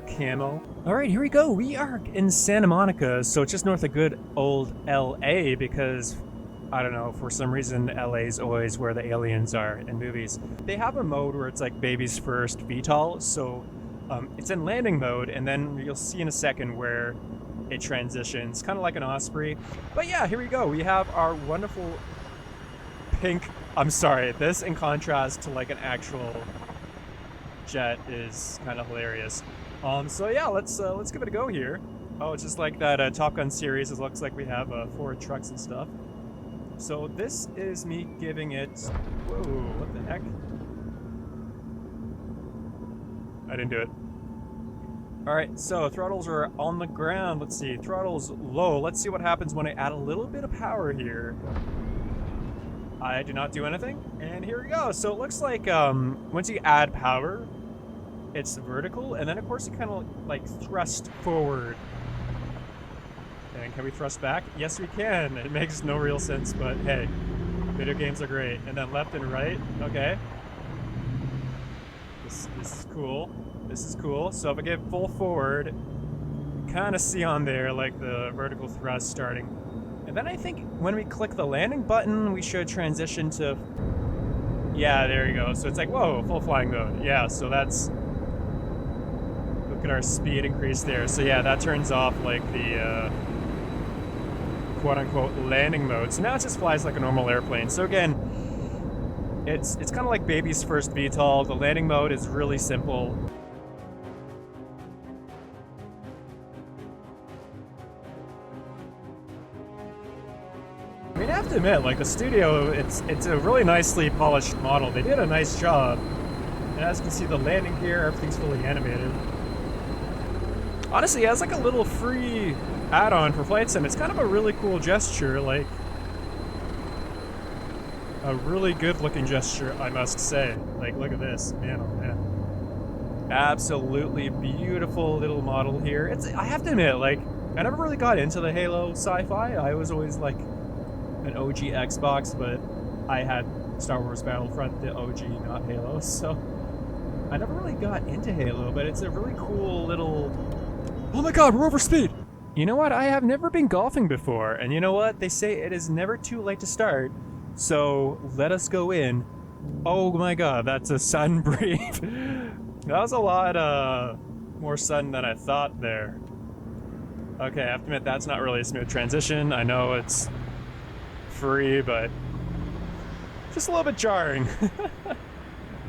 camo. All right, here we go. We are in Santa Monica, so it's just north of good old LA, because I don't know, for some reason LA is always where the aliens are in movies. They have a mode where it's like baby's first VTOL, so it's in landing mode, and then you'll see in a second where it transitions, kind of like an Osprey. But yeah, here we go. We have our wonderful pink, I'm sorry, this in contrast to like an actual jet is kind of hilarious. So yeah, let's give it a go here. Oh, it's just like that Top Gun series. It looks like we have Ford trucks and stuff. So this is me giving it, whoa, what the heck? I didn't do it. Alright, so throttles are on the ground. Let's see, throttle's low. Let's see what happens when I add a little bit of power here. I do not do anything, and here we go. So it looks like once you add power, it's vertical, and then of course you kind of like thrust forward. And can we thrust back? Yes, we can. It makes no real sense, but hey, video games are great. And then left and right, okay. This is cool. This is cool. So if I get full forward, kind of see on there like the vertical thrust starting. And then I think when we click the landing button, we should transition to, yeah, there you go. So it's like, whoa, full flying mode. Yeah, so that's, look at our speed increase there. So yeah, that turns off like the quote-unquote landing mode. So now it just flies like a normal airplane. So again, it's kind of like baby's first VTOL. The landing mode is really simple. I mean, I have to admit, like the studio, it's a really nicely polished model. They did a nice job. And as you can see, the landing gear, everything's fully animated. Honestly, as like a little free add-on for Flight Sim, it's kind of a really cool gesture, like a really good looking gesture, I must say. Like, look at this, man, oh man. Absolutely beautiful little model here. I have to admit, like, I never really got into the Halo sci-fi. I was always like an OG Xbox, but I had Star Wars Battlefront, the OG, not Halo, so I never really got into Halo, but it's a really cool little... Oh my god, we're over speed! You know what? I have never been golfing before, and you know what? They say it is never too late to start, so let us go in. Oh my god, that's a sun brief. That was a lot more sun than I thought there. Okay, I have to admit, that's not really a smooth transition. I know it's free, but just a little bit jarring.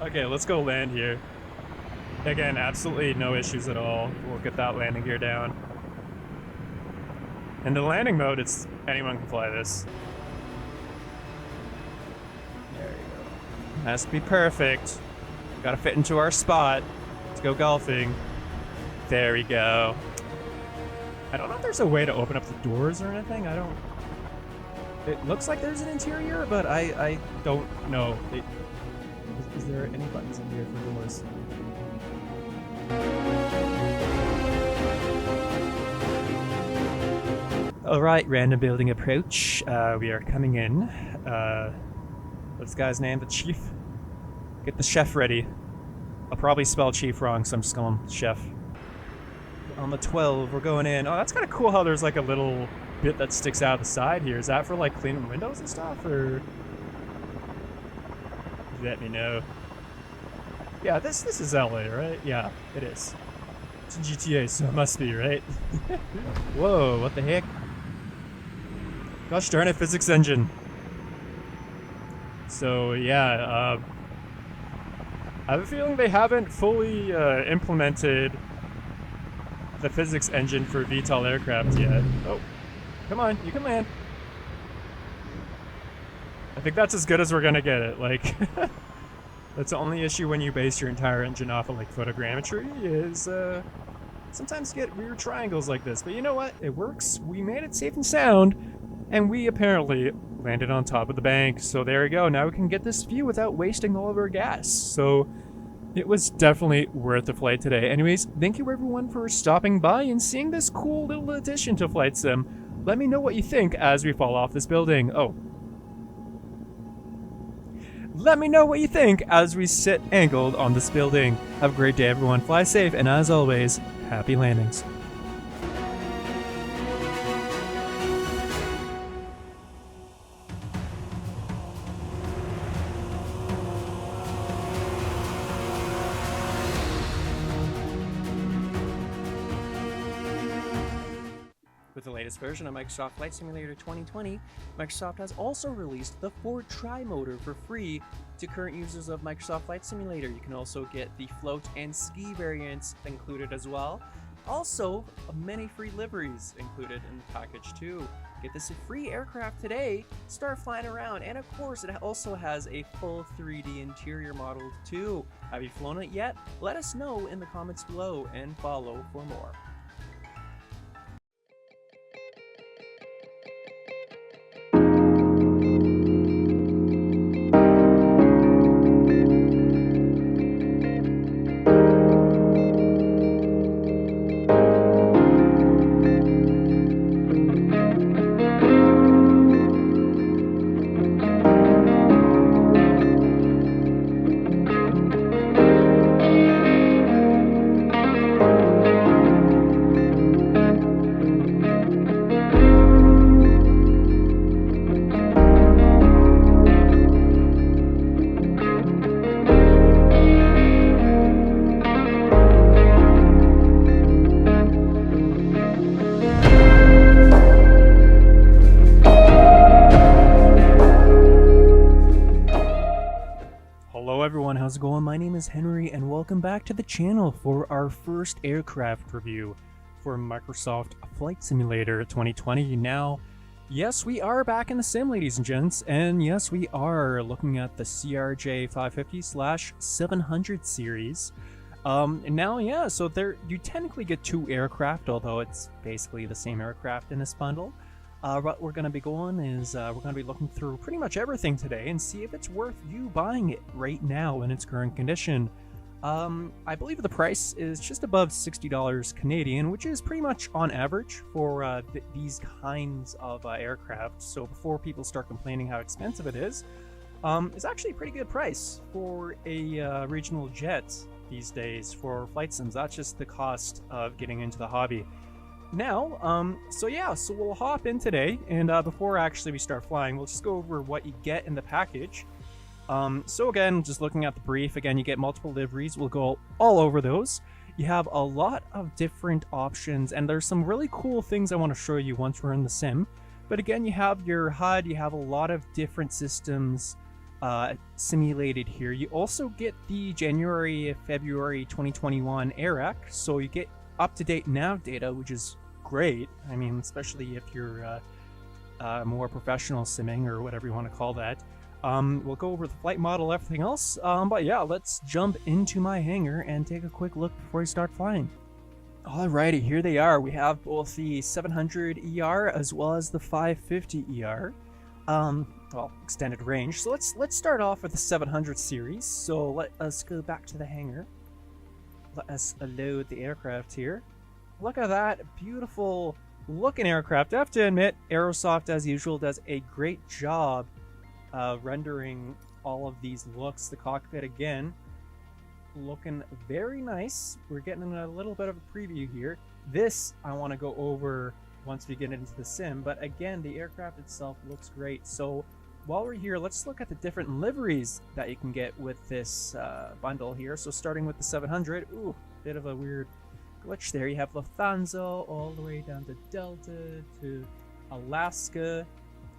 Okay, let's go land here. Again, absolutely no issues at all. We'll get that landing gear down. In the landing mode, it's anyone can fly this. There you go. Has to be perfect. Gotta fit into our spot. Let's go golfing. There we go. I don't know if there's a way to open up the doors or anything. I don't... It looks like there's an interior, but I don't know. Is there any buttons in here for doors? Alright, random building approach. We are coming in. What's the guy's name? The chief? Get the chef ready. I'll probably spell chief wrong, so I'm just calling him chef. On the 12, we're going in. Oh, that's kind of cool how there's like a little bit that sticks out of the side here. Is that for like cleaning windows and stuff, or? Let me know. Yeah, this is LA, right? Yeah, it is. It's a GTA, so it must be, right? Whoa, what the heck? Gosh darn it, physics engine. So yeah, I have a feeling they haven't fully implemented the physics engine for VTOL aircraft yet. Oh, come on, you can land. I think that's as good as we're gonna get it. Like, that's the only issue when you base your entire engine off of like photogrammetry is sometimes you get weird triangles like this. But you know what? It works. We made it safe and sound, and we apparently landed on top of the bank. So there we go. Now we can get this view without wasting all of our gas. So it was definitely worth the flight today. Anyways, thank you everyone for stopping by and seeing this cool little addition to Flight Sim. Let me know what you think as we fall off this building. Oh. Let me know what you think as we sit angled on this building. Have a great day, everyone. Fly safe, and as always, happy landings. With the latest version of Microsoft Flight Simulator 2020, Microsoft has also released the Ford Tri-Motor for free to current users of Microsoft Flight Simulator. You can also get the float and ski variants included as well. Also, many free liveries included in the package too. Get this free aircraft today, start flying around, and of course it also has a full 3D interior model too. Have you flown it yet? Let us know in the comments below and follow for more. Hello everyone, how's it going? My name is Henry and welcome back to the channel for our first aircraft review for Microsoft Flight Simulator 2020. Now, yes, we are back in the sim, ladies and gents, and yes, we are looking at the CRJ 550/700 series. Now, yeah, so you technically get 2 aircraft, although it's basically the same aircraft in this bundle. What we're going to be going is we're going to be looking through pretty much everything today and see if it's worth you buying it right now in its current condition. I believe the price is just above $60 Canadian, which is pretty much on average for these kinds of aircraft. So before people start complaining how expensive it is, it's actually a pretty good price for a regional jet these days for flight sims. That's just the cost of getting into the hobby. Now, so we'll hop in today, and before actually we start flying, we'll just go over what you get in the package. So again, just looking at the brief, again, you get multiple liveries. We'll go all over those. You have a lot of different options, and there's some really cool things I want to show you once we're in the sim. But again, you have your HUD, you have a lot of different systems simulated here. You also get the January-February 2021 AIRAC, so you get up-to-date nav data, which is great. I mean, especially if you're more professional simming or whatever you want to call that. We'll go over the flight model, everything else. But yeah, let's jump into my hangar and take a quick look before we start flying. Alrighty, here they are. We have both the 700 ER as well as the 550 ER. Well, extended range. So let's start off with the 700 series. So let us go back to the hangar. Let us load the aircraft here. Look at that beautiful looking aircraft. I have to admit, Aerosoft, as usual, does a great job rendering all of these looks. The cockpit, again, looking very nice. We're getting a little bit of a preview here. This I want to go over once we get into the sim, but again, the aircraft itself looks great. So while we're here, let's look at the different liveries that you can get with this bundle here. So starting with the 700, ooh, bit of a weird glitch there. You have Lufthansa all the way down to Delta to Alaska.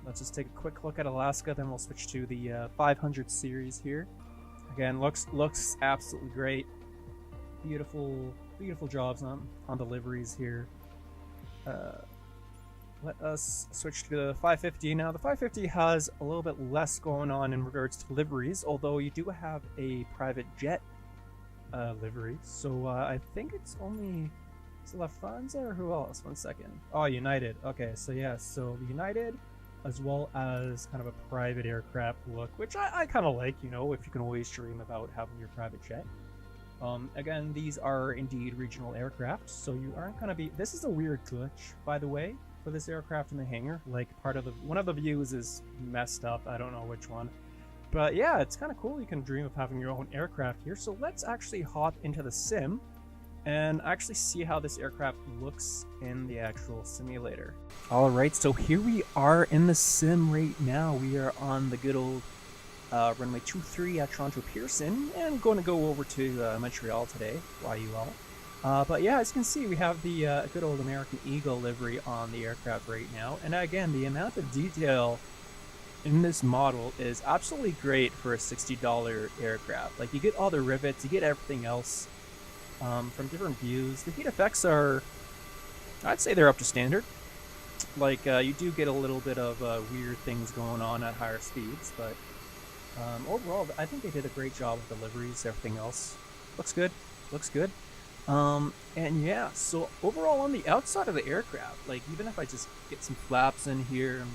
Let's just take a quick look at Alaska, then we'll switch to the 500 series here. Again, looks absolutely great. Beautiful jobs on the liveries here. Let us switch to the 550. Now, the 550 has a little bit less going on in regards to liveries, although you do have a private jet livery. So I think it's only... Is it Lufthansa or who else? One second. Oh, United. Okay, so yeah, so the United, as well as kind of a private aircraft look, which I kind of like, you know, if you can always dream about having your private jet. Again, these are indeed regional aircraft, so you aren't going to be... This is a weird glitch, by the way, for this aircraft in the hangar. Like one of the views is messed up. I don't know which one. But yeah, it's kind of cool. You can dream of having your own aircraft here. So let's actually hop into the sim and actually see how this aircraft looks in the actual simulator. Alright, so here we are in the sim right now. We are on the good old runway 23 at Toronto Pearson, and going to go over to Montreal today, YUL. But yeah, as you can see, we have the good old American Eagle livery on the aircraft right now. And again, the amount of detail in this model is absolutely great for a $60 aircraft. Like, you get all the rivets, you get everything else from different views. The heat effects are, I'd say they're up to standard. Like, you do get a little bit of weird things going on at higher speeds, but overall, I think they did a great job with the liveries. Everything else looks good. Looks good. And yeah, so overall on the outside of the aircraft, like, even if I just get some flaps in here and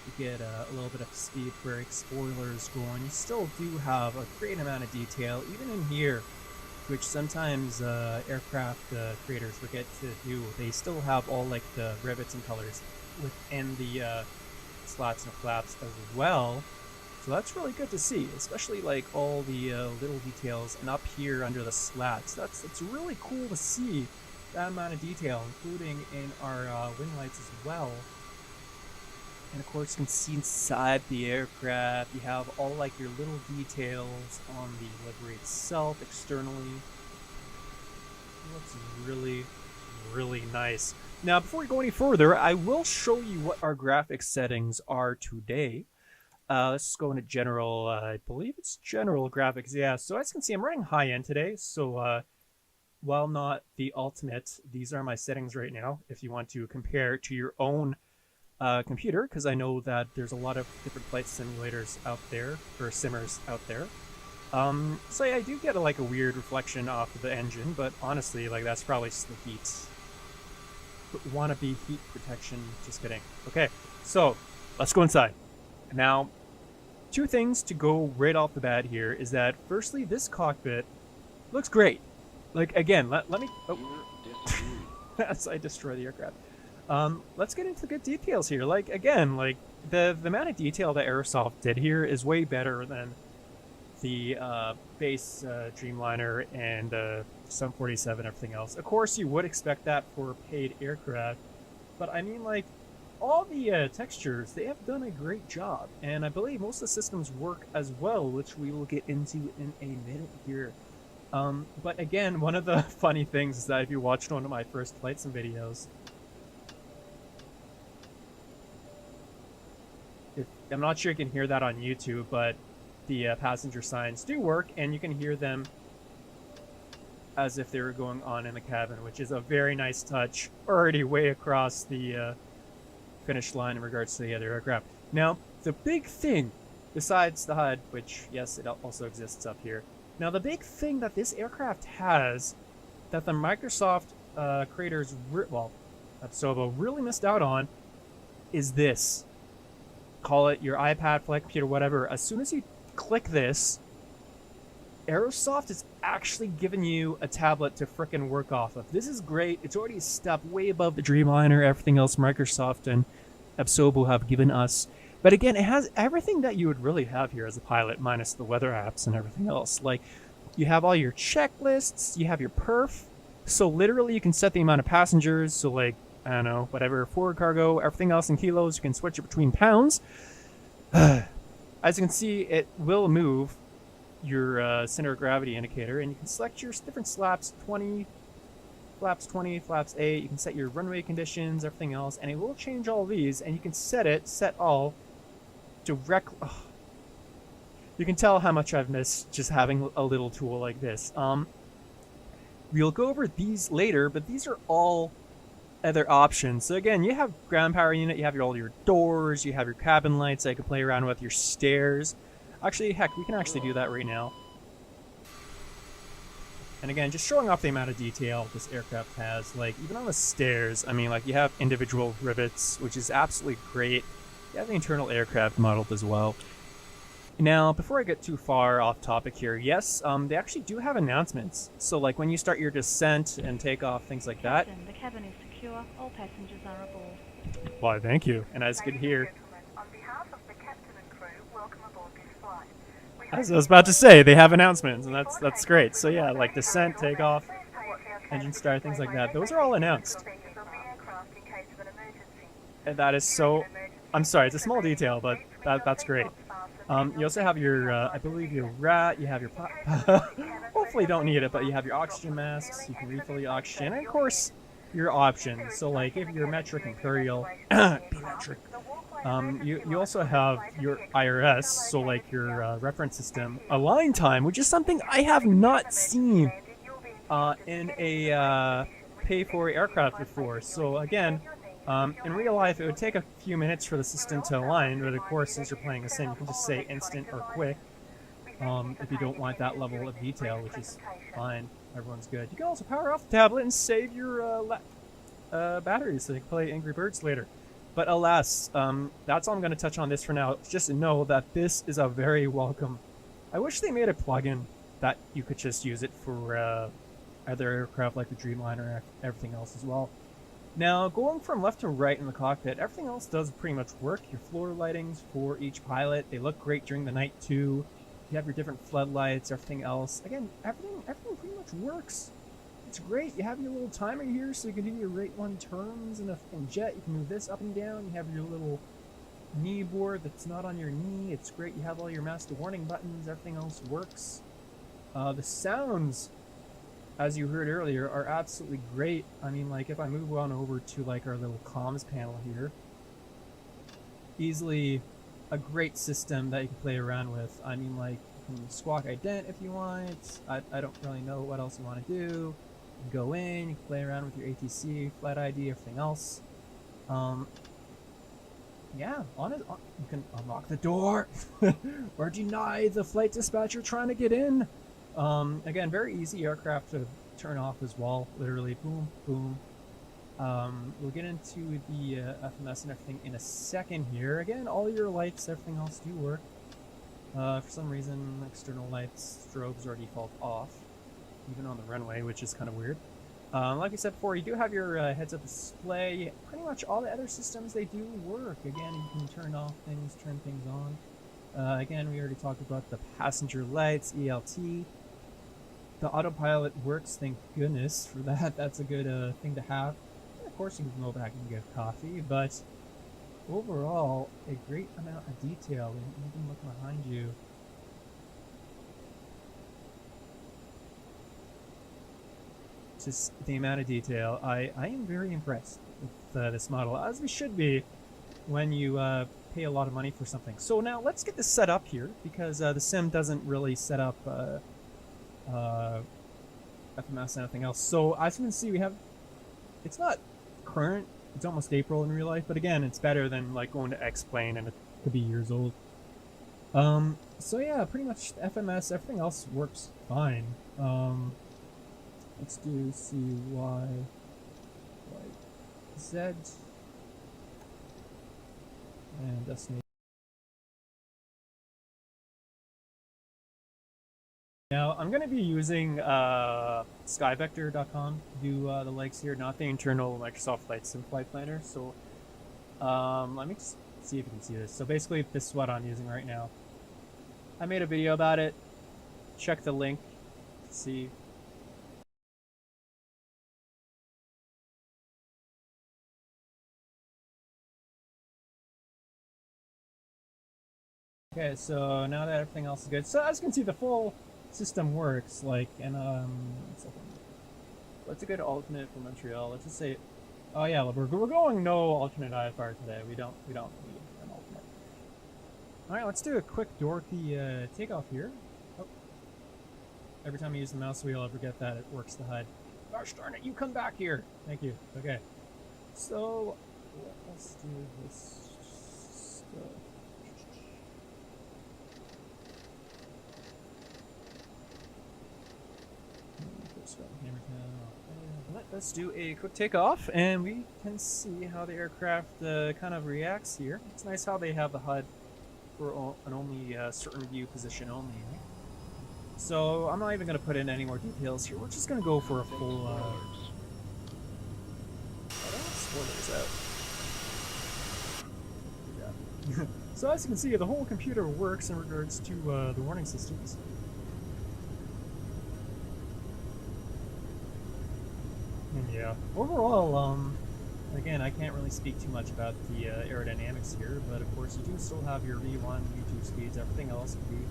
you get a little bit of speed brake spoilers going, you still do have a great amount of detail, even in here, which sometimes aircraft creators forget to do. They still have all like the rivets and colors within the slats and flaps as well. So that's really good to see, especially like all the little details and up here under the slats. It's really cool to see that amount of detail, including in our wing lights as well. And of course, you can see inside the aircraft, you have all like your little details on the livery itself externally. It looks really, really nice. Now, before we go any further, I will show you what our graphics settings are today. Let's go into general, I believe it's general graphics, yeah. So as you can see, I'm running high-end today, so while not the ultimate, these are my settings right now, if you want to compare to your own computer, because I know that there's a lot of different flight simulators out there, or simmers out there. So yeah, I do get a weird reflection off of the engine, but honestly, like, that's probably just the heat. Wannabe heat protection, just kidding. Okay, so let's go inside. Now, two things to go right off the bat here is that, firstly, this cockpit looks great. Like, again, let me... Oh. As I destroy the aircraft. Let's get into good details here. Like, again, like, the amount of detail that Aerosoft did here is way better than the base Dreamliner and 747 and everything else. Of course, you would expect that for a paid aircraft, but I mean, like, all the textures, they have done a great job, and I believe most of the systems work as well, which we will get into in a minute here. But again, one of the funny things is that if you watched one of my first flight sim videos, I'm not sure you can hear that on YouTube, but the passenger signs do work, and you can hear them as if they were going on in the cabin, which is a very nice touch, already way across the finish line in regards to the other aircraft. Now, the big thing, besides the HUD, which, yes, it also exists up here. Now, the big thing that this aircraft has that the Microsoft creators, Absobo, really missed out on is this. Call it your iPad, flight computer, whatever. As soon as you click this, Aerosoft is actually giving you a tablet to frickin' work off of. This is great. It's already a step way above the Dreamliner, everything else Microsoft and Absobo have given us. But again, it has everything that you would really have here as a pilot, minus the weather apps and everything else. Like, you have all your checklists, you have your perf. So literally you can set the amount of passengers. So, like, I don't know, whatever, forward cargo, everything else in kilos, you can switch it between pounds. As you can see, it will move your center of gravity indicator, and you can select your different flaps 20, flaps 8. You can set your runway conditions, everything else, and it will change all these, and you can set all directly. Oh. You can tell how much I've missed just having a little tool like this. We'll go over these later, but these are all other options. So again, you have ground power unit, you have all your doors, you have your cabin lights that you can play around with, your stairs. Actually, heck, we can actually do that right now. And again, just showing off the amount of detail this aircraft has. Like, even on the stairs, I mean, like, you have individual rivets, which is absolutely great. You have the internal aircraft modeled as well. Now, before I get too far off topic here, yes, they actually do have announcements. So, like, when you start your descent and takeoff, things like that. Captain, the cabin is secure. All passengers are aboard. Why, thank you. And as you can hear, On behalf of the captain and crew, welcome aboard this flight. as I was about to say, they have announcements, and that's great. So yeah, like descent, takeoff, engine start, things like that. Those are all announced. And that is so. I'm sorry, it's a small detail, but that's great. You also have your, I believe your rat. You have your. Hopefully, don't need it, but you have your oxygen masks. You can refill the oxygen, and of course, your options. So like, if you're metric imperial, be metric. You also have your IRS, so like your reference system, align time, which is something I have not seen in a pay-for aircraft before. So again, in real life, it would take a few minutes for the system to align, but of course, since you're playing a sim, you can just say instant or quick if you don't want that level of detail, which is fine. Everyone's good. You can also power off the tablet and save your batteries so you can play Angry Birds later. But alas, that's all I'm going to touch on this for now. Just know that this is a very welcome. I wish they made a plugin that you could just use it for other aircraft like the Dreamliner and everything else as well. Now, going from left to right in the cockpit, everything else does pretty much work. Your floor lightings for each pilot, they look great during the night too. You have your different floodlights, everything else. Again, everything pretty much works. It's great. You have your little timer here, so you can do your rate 1 turns in jet. You can move this up and down. You have your little knee board that's not on your knee. It's great. You have all your master warning buttons. Everything else works. The sounds, as you heard earlier, are absolutely great. I mean, like, if I move on over to, like, our little comms panel here, easily a great system that you can play around with. I mean, like, you can squawk ident if you want. I don't really know what else you want to do. You go in, you can play around with your ATC, flight ID, everything else. Yeah, you can unlock the door or deny the flight dispatcher trying to get in. Again, very easy aircraft to turn off as well. Literally, boom, boom. We'll get into the FMS and everything in a second here. Again, all your lights, everything else do work. For some reason, external lights, strobes are default off, even on the runway, which is kind of weird. Like I said before, you do have your heads-up display. Pretty much all the other systems, they do work. Again, you can turn off things, turn things on. Again, we already talked about the passenger lights, ELT. The autopilot works, thank goodness for that. That's a good thing to have. And of course, you can go back and get coffee, but overall, a great amount of detail. And you can look behind you. Just the amount of detail. I am very impressed with this model, as we should be when you pay a lot of money for something. So now let's get this set up here, because the sim doesn't really set up FMS and anything else. So as you can see, we have, it's not current, it's almost April in real life, but again, it's better than like going to X-Plane and it could be years old. So yeah, pretty much FMS, everything else works fine. Let's do CY, Z, and destination. Now, I'm going to be using skyvector.com to do the legs here, not the internal Microsoft Flight Sim Flight Planner. So, let me just see if you can see this. So basically, this is what I'm using right now. I made a video about it. Check the link to see. Okay, so now that everything else is good, so as you can see, the full system works. Like, and what's a good alternate for Montreal? Let's just say, oh yeah, we're going no alternate IFR today. We don't need an alternate. All right, let's do a quick dorky takeoff here. Oh. Every time I use the mouse wheel, I forget that it works to hide. Gosh darn it! You come back here. Thank you. Okay, so let's do this stuff. Let's do a quick takeoff, and we can see how the aircraft kind of reacts here. It's nice how they have the HUD for an only certain view position only. So I'm not even going to put in any more details here. We're just going to go for a full... spoilers out. So as you can see, the whole computer works in regards to the warning systems. And yeah, overall, again, I can't really speak too much about the aerodynamics here, but of course you do still have your V1, V2 speeds. Everything else can be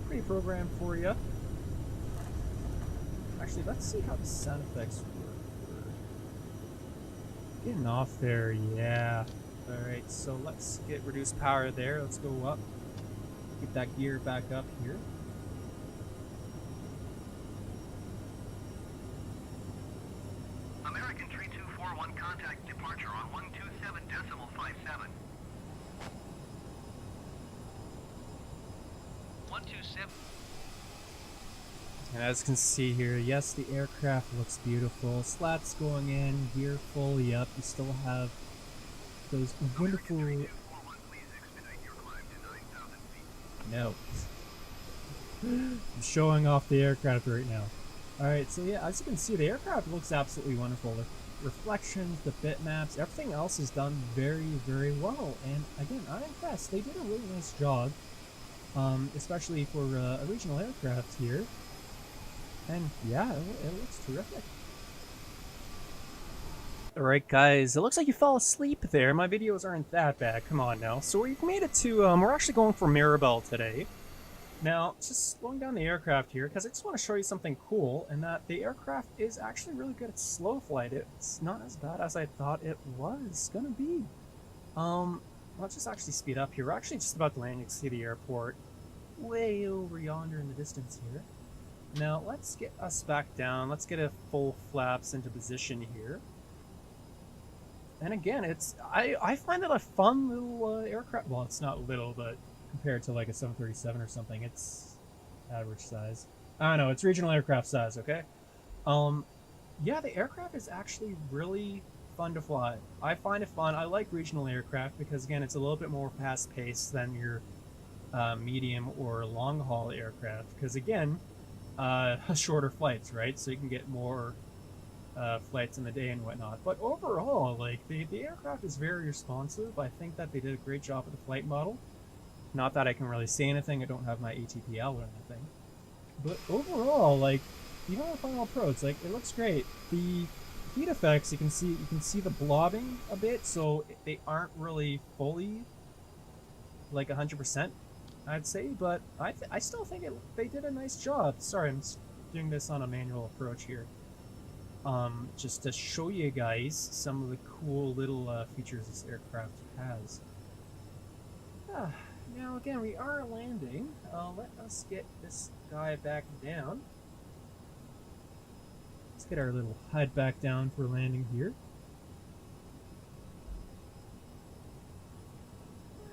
pre-programmed for you. Actually, let's see how the sound effects work. Getting off there, yeah. Alright, so let's get reduced power there. Let's go up. Get that gear back up here. American 3241 contact departure on 127.57. 127. And as you can see here, yes, the aircraft looks beautiful. Slats going in, gear fully up. You still have those wonderful... Please expedite your climb to 9,000 feet. No. I'm showing off the aircraft right now. Alright, so yeah, as you can see, the aircraft looks absolutely wonderful. The reflections, the bitmaps, everything else is done very, very well. And again, I'm impressed. They did a really nice job, especially for a regional aircraft here. And yeah, it looks terrific. Alright guys, it looks like you fell asleep there. My videos aren't that bad, come on now. So we've made it to, we're actually going for Mirabel today. Now, just slowing down the aircraft here, because I just want to show you something cool, and that the aircraft is actually really good at slow flight. It's not as bad as I thought it was gonna be. Let's just actually speed up here. We're actually just about to land. You can see the airport way over yonder in the distance here. Now, let's get us back down. Let's get a full flaps into position here. And again, I find it a fun little aircraft. Well, it's not little, but compared to like a 737 or something, it's average size. I don't know, it's regional aircraft size, okay? Yeah, the aircraft is actually really fun to fly. I find it fun. I like regional aircraft because, again, it's a little bit more fast-paced than your medium or long-haul aircraft. Because, again, shorter flights, right? So you can get more flights in the day and whatnot. But overall, like, the aircraft is very responsive. I think that they did a great job with the flight model. Not that I can really say anything. I don't have my ATPL or anything. But overall, like, even on the Final Pro, it's like, it looks great. The heat effects, you can see the blobbing a bit, so they aren't really fully like 100%, I'd say, but I still think they did a nice job. Sorry, I'm doing this on a manual approach here. Just to show you guys some of the cool little features this aircraft has. Now again, we are landing. Let us get this guy back down. Let's get our little HUD back down for landing here.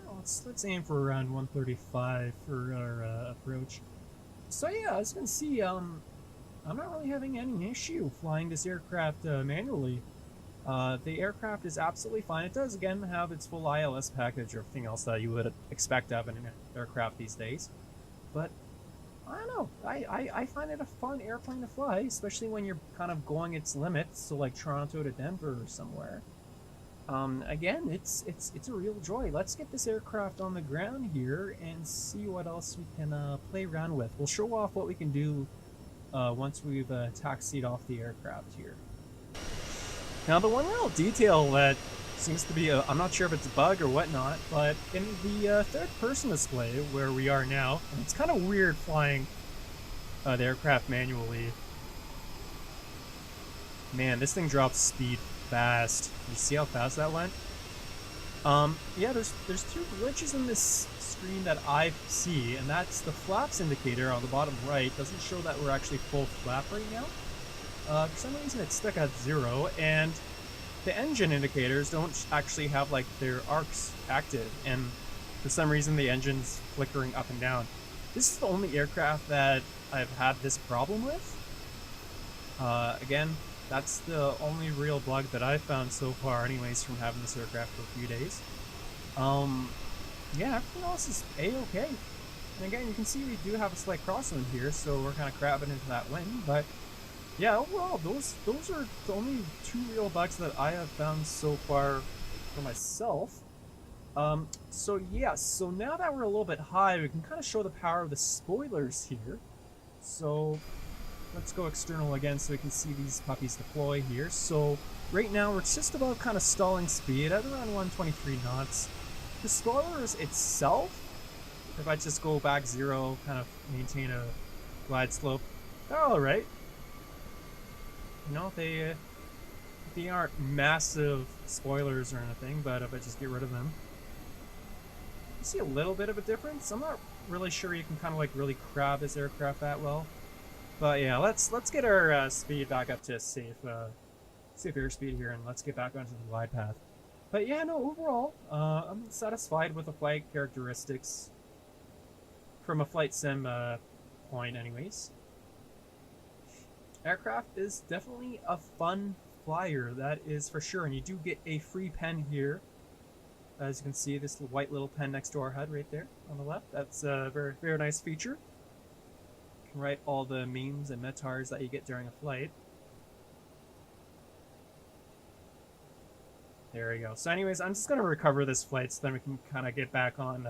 Well, let's aim for around 135 for our approach. So yeah, as you can see, I'm not really having any issue flying this aircraft manually. The aircraft is absolutely fine. It does, again, have its full ILS package or everything else that you would expect to have in an aircraft these days. But, I don't know. I find it a fun airplane to fly, especially when you're kind of going its limits, so like Toronto to Denver or somewhere. Again, it's a real joy. Let's get this aircraft on the ground here and see what else we can play around with. We'll show off what we can do once we've taxied off the aircraft here. Now, the one real detail that seems to be I'm not sure if it's a bug or whatnot, but in the third-person display where we are now, and it's kind of weird flying the aircraft manually. Man, this thing drops speed fast. You see how fast that went? Yeah, there's two glitches in this screen that I see, and that's the flaps indicator on the bottom right doesn't show that we're actually full flap right now. For some reason it's stuck at 0, and the engine indicators don't actually have like their arcs active, and for some reason the engine's flickering up and down. This is the only aircraft that I've had this problem with. Again, that's the only real bug that I've found so far anyways from having this aircraft for a few days. Yeah, everything else is A-okay. And again, you can see we do have a slight crosswind here, so we're kind of crabbing into that wind, but yeah, overall, those are the only two real bugs that I have found so far for myself. So yeah, so now that we're a little bit high, we can kind of show the power of the spoilers here. So let's go external again so we can see these puppies deploy here. So right now we're just about kind of stalling speed at around 123 knots. The spoilers itself, if I just go back 0, kind of maintain a glide slope, they're alright. You know, they aren't massive spoilers or anything, but if I just get rid of them, you see a little bit of a difference. I'm not really sure you can kind of like really crab this aircraft that well. But yeah, let's get our speed back up to safe airspeed here, and let's get back onto the glide path. But yeah, no, overall, I'm satisfied with the flight characteristics from a flight sim point anyways. Aircraft is definitely a fun flyer, that is for sure, and you do get a free pen here. As you can see, this white little pen next to our HUD right there on the left. That's a very, very nice feature. You can write all the memes and metars that you get during a flight. There we go. So anyways, I'm just going to recover this flight so then we can kind of get back on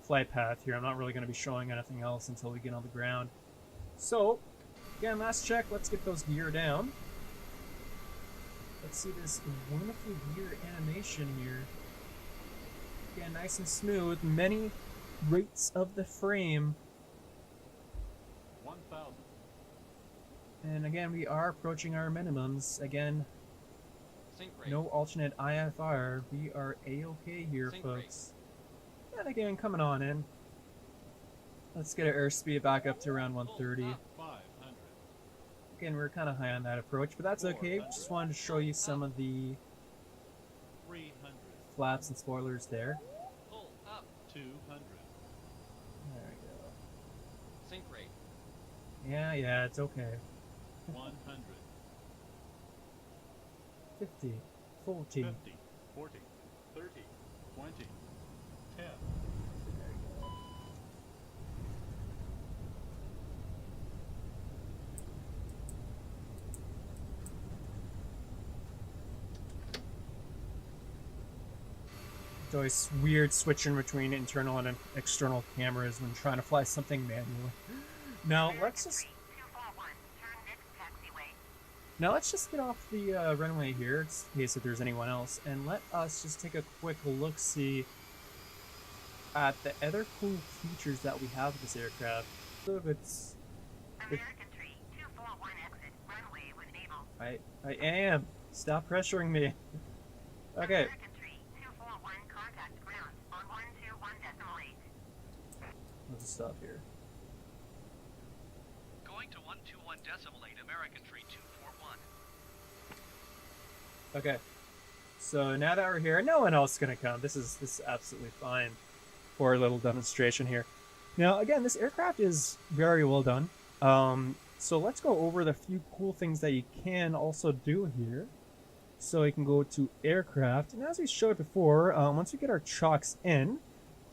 flight path here. I'm not really going to be showing anything else until we get on the ground. So, again, last check. Let's get those gear down. Let's see this wonderful gear animation here. Again, nice and smooth. Many rates of the frame. 1,000. And again, we are approaching our minimums. Again, Sync rate. no alternate IFR. We are A-okay here, Sync folks. And again, coming on in. Let's get our airspeed back up to around 130. 500. Again, we're kind of high on that approach, but that's okay. Just wanted to show you some of the 300. flaps and spoilers there. Pull up. 200. There we go. Sync rate. Yeah, it's okay. 100. 50, 40. 50. 40. 30. 20. 10. It's always weird switching between internal and external cameras when trying to fly something manually. Now let's just 241, turn next taxiway. let's just get off the runway here, in case if there's anyone else, and let us just take a quick look-see at the other cool features that we have with this aircraft. So if it's American Tree, 241 exit, runway when able. I am. Stop pressuring me. Okay. American Tree, 241 contact ground on 121.8. Let's just stop here. Going to 121.8, American Tree 241. Okay. So now that we're here, no one else is gonna come. This is absolutely fine for a little demonstration here. Now again, this aircraft is very well done. So let's go over the few cool things that you can also do here. So you can go to aircraft, and as we showed before, once we get our chocks in,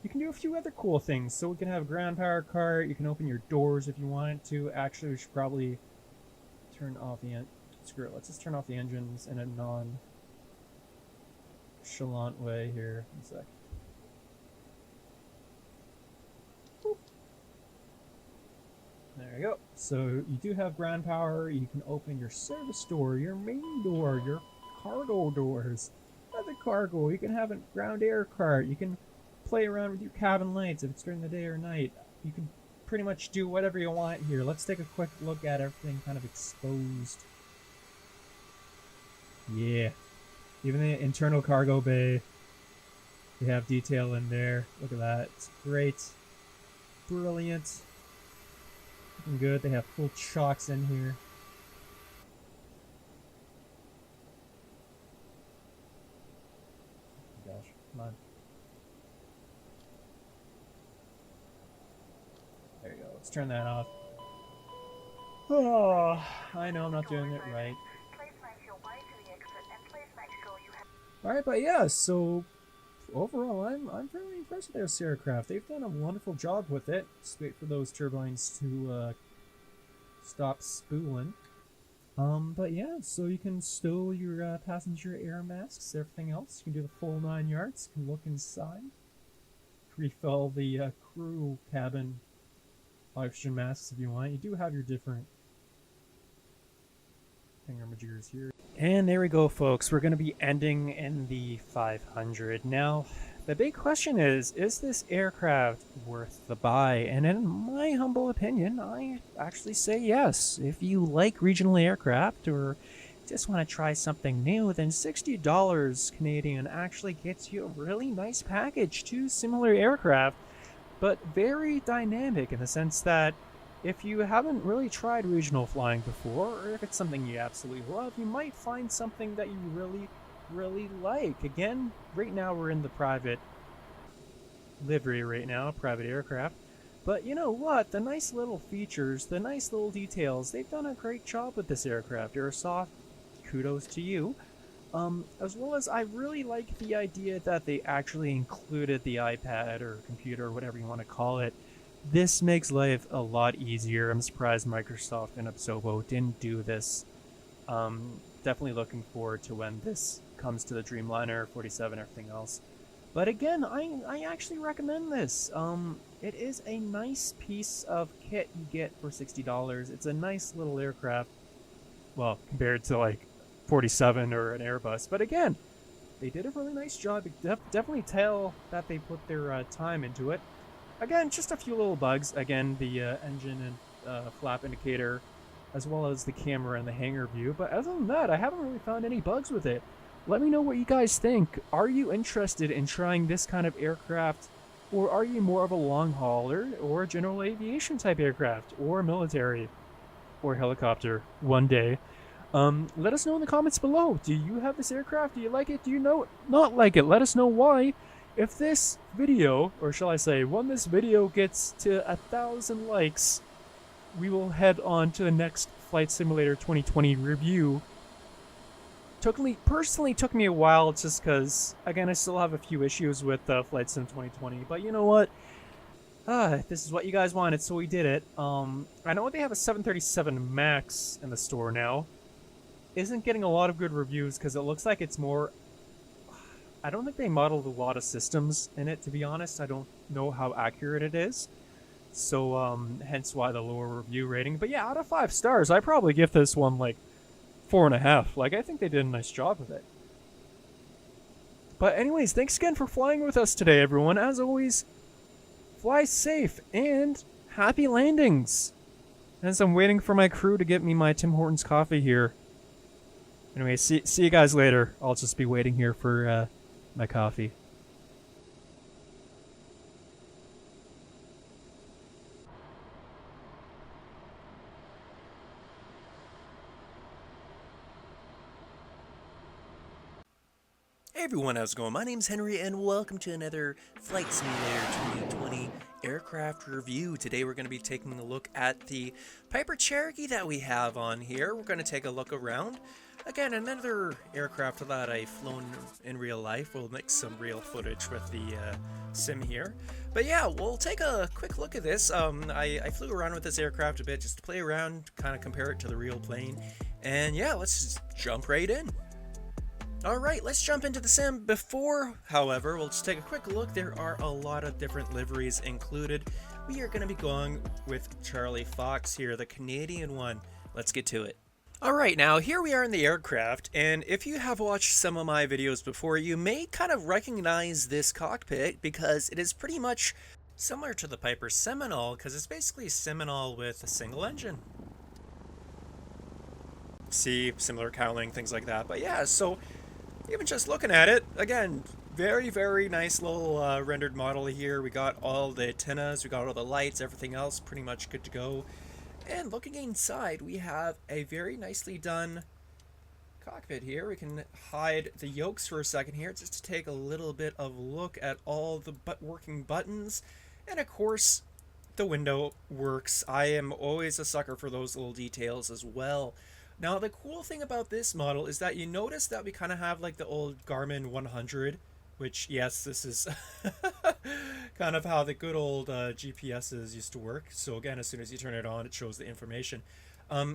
you can do a few other cool things. So we can have ground power cart, you can open your doors if you wanted to. Actually, we should probably turn off the screw it, let's just turn off the engines in a non-chalant way here. One sec. Boop. There you go. So you do have ground power, you can open your service door, your main door, your cargo doors, other cargo, you can have a ground air cart, you can play around with your cabin lights if it's during the day or night. You can pretty much do whatever you want here. Let's take a quick look at everything kind of exposed. Yeah. Even the internal cargo bay, they have detail in there. Look at that. It's great. Brilliant. Looking good. They have full chocks in here. Gosh, come on. There you go. Let's turn that off. Oh, I know I'm not doing it right. Please make your way to the exit and please make sure you have Alright, but yeah, so overall, I'm really impressed with this aircraft. They've done a wonderful job with it. Just wait for those turbines to stop spooling. But yeah, so you can stow your passenger air masks, everything else. You can do the full 9 yards. You can look inside, refill the crew cabin oxygen masks if you want. You do have your different thingamajiggers here. And there we go, folks. We're going to be ending in the 500. Now, the big question is this aircraft worth the buy? And in my humble opinion, I actually say yes. If you like regional aircraft or just want to try something new, then $60 Canadian actually gets you a really nice package. Two similar aircraft, but very dynamic in the sense that if you haven't really tried regional flying before, or if it's something you absolutely love, you might find something that you really like. Again, right now we're in the private livery right now, private aircraft. But you know what? The nice little features, the nice little details, they've done a great job with this aircraft. Airsoft, kudos to you. As well as I really like the idea that they actually included the iPad or computer or whatever you want to call it. This makes life a lot easier. I'm surprised Microsoft and Obsobo didn't do this. Definitely looking forward to when this comes to the Dreamliner, 47, everything else. But again, I actually recommend this. It is a nice piece of kit you get for $60. It's a nice little aircraft. Well, compared to like 47 or an Airbus. But again, they did a really nice job. Definitely tell that they put their time into it. Again, just a few little bugs. Again, the engine and flap indicator, as well as the camera and the hangar view. But other than that, I haven't really found any bugs with it. Let me know what you guys think. Are you interested in trying this kind of aircraft? Or are you more of a long hauler or a general aviation type aircraft? Or military? Or helicopter one day? Let us know in the comments below. Do you have this aircraft? Do you like it? Do you not like it? Let us know why. If this video, or shall I say, when this video gets to 1,000 likes, we will head on to the next Flight Simulator 2020 review. Personally took me a while just because, again, I still have a few issues with Flight Sim 2020, but you know what? This is what you guys wanted, so we did it. I know they have a 737 MAX in the store now. Isn't getting a lot of good reviews because it looks like it's more... I don't think they modeled a lot of systems in it, to be honest. I don't know how accurate it is. So, hence why the lower review rating. But yeah, out of 5 stars, I probably give this one, like, 4.5. Like, I think they did a nice job of it. But anyways, thanks again for flying with us today, everyone. As always, fly safe and happy landings. As I'm waiting for my crew to get me my Tim Hortons coffee here. Anyway, see you guys later. I'll just be waiting here for my coffee. Hey everyone, how's it going? My name's Henry and welcome to another Flight Simulator 2020 aircraft review. Today we're going to be taking a look at the Piper Cherokee that we have on here. We're going to take a look around. Again, another aircraft that I've flown in real life. We'll mix some real footage with the sim here. But yeah, we'll take a quick look at this. I flew around with this aircraft a bit just to play around, kind of compare it to the real plane. And yeah, let's just jump right in. Alright, let's jump into the sim. Before, however, we'll just take a quick look. There are a lot of different liveries included. We are going to be going with Charlie Fox here, the Canadian one. Let's get to it. Alright, now here we are in the aircraft, and if you have watched some of my videos before, you may kind of recognize this cockpit because it is pretty much similar to the Piper Seminole, because it's basically Seminole with a single engine. See, similar cowling, things like that. But yeah, so even just looking at it, again, very nice little rendered model here. We got all the antennas, we got all the lights, everything else pretty much good to go. And looking inside, we have a very nicely done cockpit here. We can hide the yokes for a second here just to take a little bit of a look at all the working buttons. And of course, the window works. I am always a sucker for those little details as well. Now, the cool thing about this model is that you notice that we kind of have like the old Garmin 100, which, yes, this is kind of how the good old GPSs used to work. So again, as soon as you turn it on, it shows the information.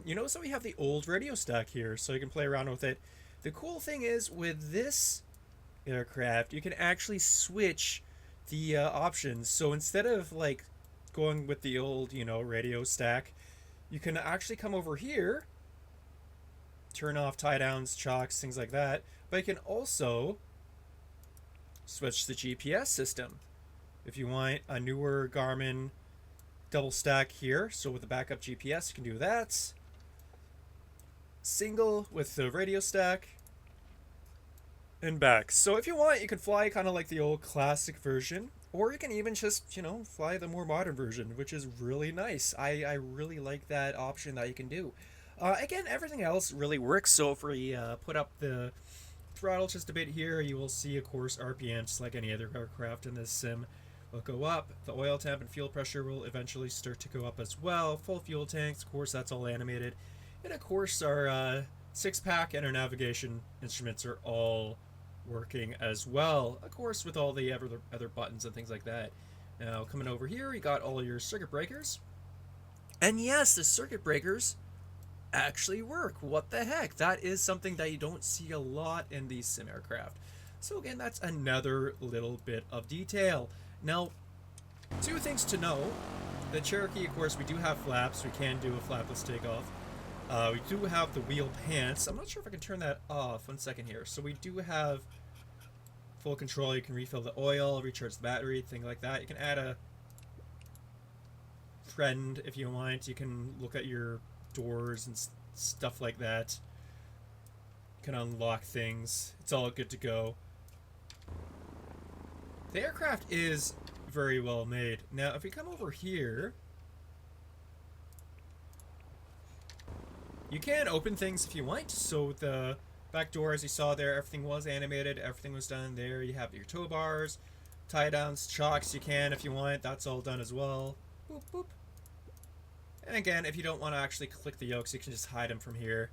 You notice that we have the old radio stack here, so you can play around with it. The cool thing is, with this aircraft, you can actually switch the options. So instead of like going with the old, radio stack, you can actually come over here, turn off tie downs, chocks, things like that. But you can also switch the GPS system. If you want a newer Garmin double stack here, so with the backup GPS, you can do that. Single with the radio stack. And back. So if you want, you can fly kind of like the old classic version, or you can even just, fly the more modern version, which is really nice. I really like that option that you can do. Again, everything else really works. So if we put up the throttle just a bit here, you will see, of course, RPM, just like any other aircraft in this sim, will go up. The oil temp and fuel pressure will eventually start to go up as well. Full fuel tanks, of course, that's all animated. And of course, our six-pack and our navigation instruments are all working as well, of course, with all the other buttons and things like that. Now, coming over here, you got all your circuit breakers. And yes, the circuit breakers actually work. What the heck? That is something that you don't see a lot in these sim aircraft. So again, that's another little bit of detail. Now, two things to know. The Cherokee, of course, we do have flaps. We can do a flapless takeoff. We do have the wheel pants. I'm not sure if I can turn that off. 1 second here. So we do have full control. You can refill the oil, recharge the battery, thing like that. You can add a friend if you want. You can look at your doors and stuff like that. You can unlock things. It's all good to go. The aircraft is very well made. Now, if we come over here, you can open things if you want. So the back door, as you saw there, everything was animated. Everything was done there. You have your tow bars, tie downs, chocks. You can if you want. That's all done as well. Boop, boop. And again, if you don't want to actually click the yokes, you can just hide them from here.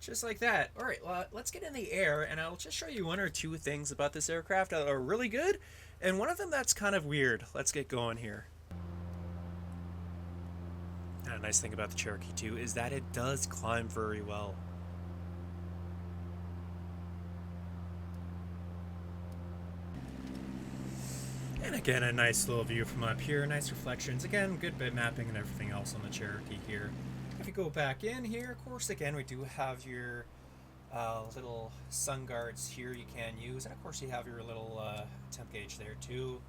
Just like that. Alright, well, let's get in the air, and I'll just show you one or two things about this aircraft that are really good, and one of them that's kind of weird. Let's get going here. And a nice thing about the Cherokee too is that it does climb very well. And again, a nice little view from up here, nice reflections. Again, good bit mapping and everything else on the Cherokee here. If you go back in here, of course, again, we do have your little sun guards here you can use. And of course, you have your little temp gauge there too.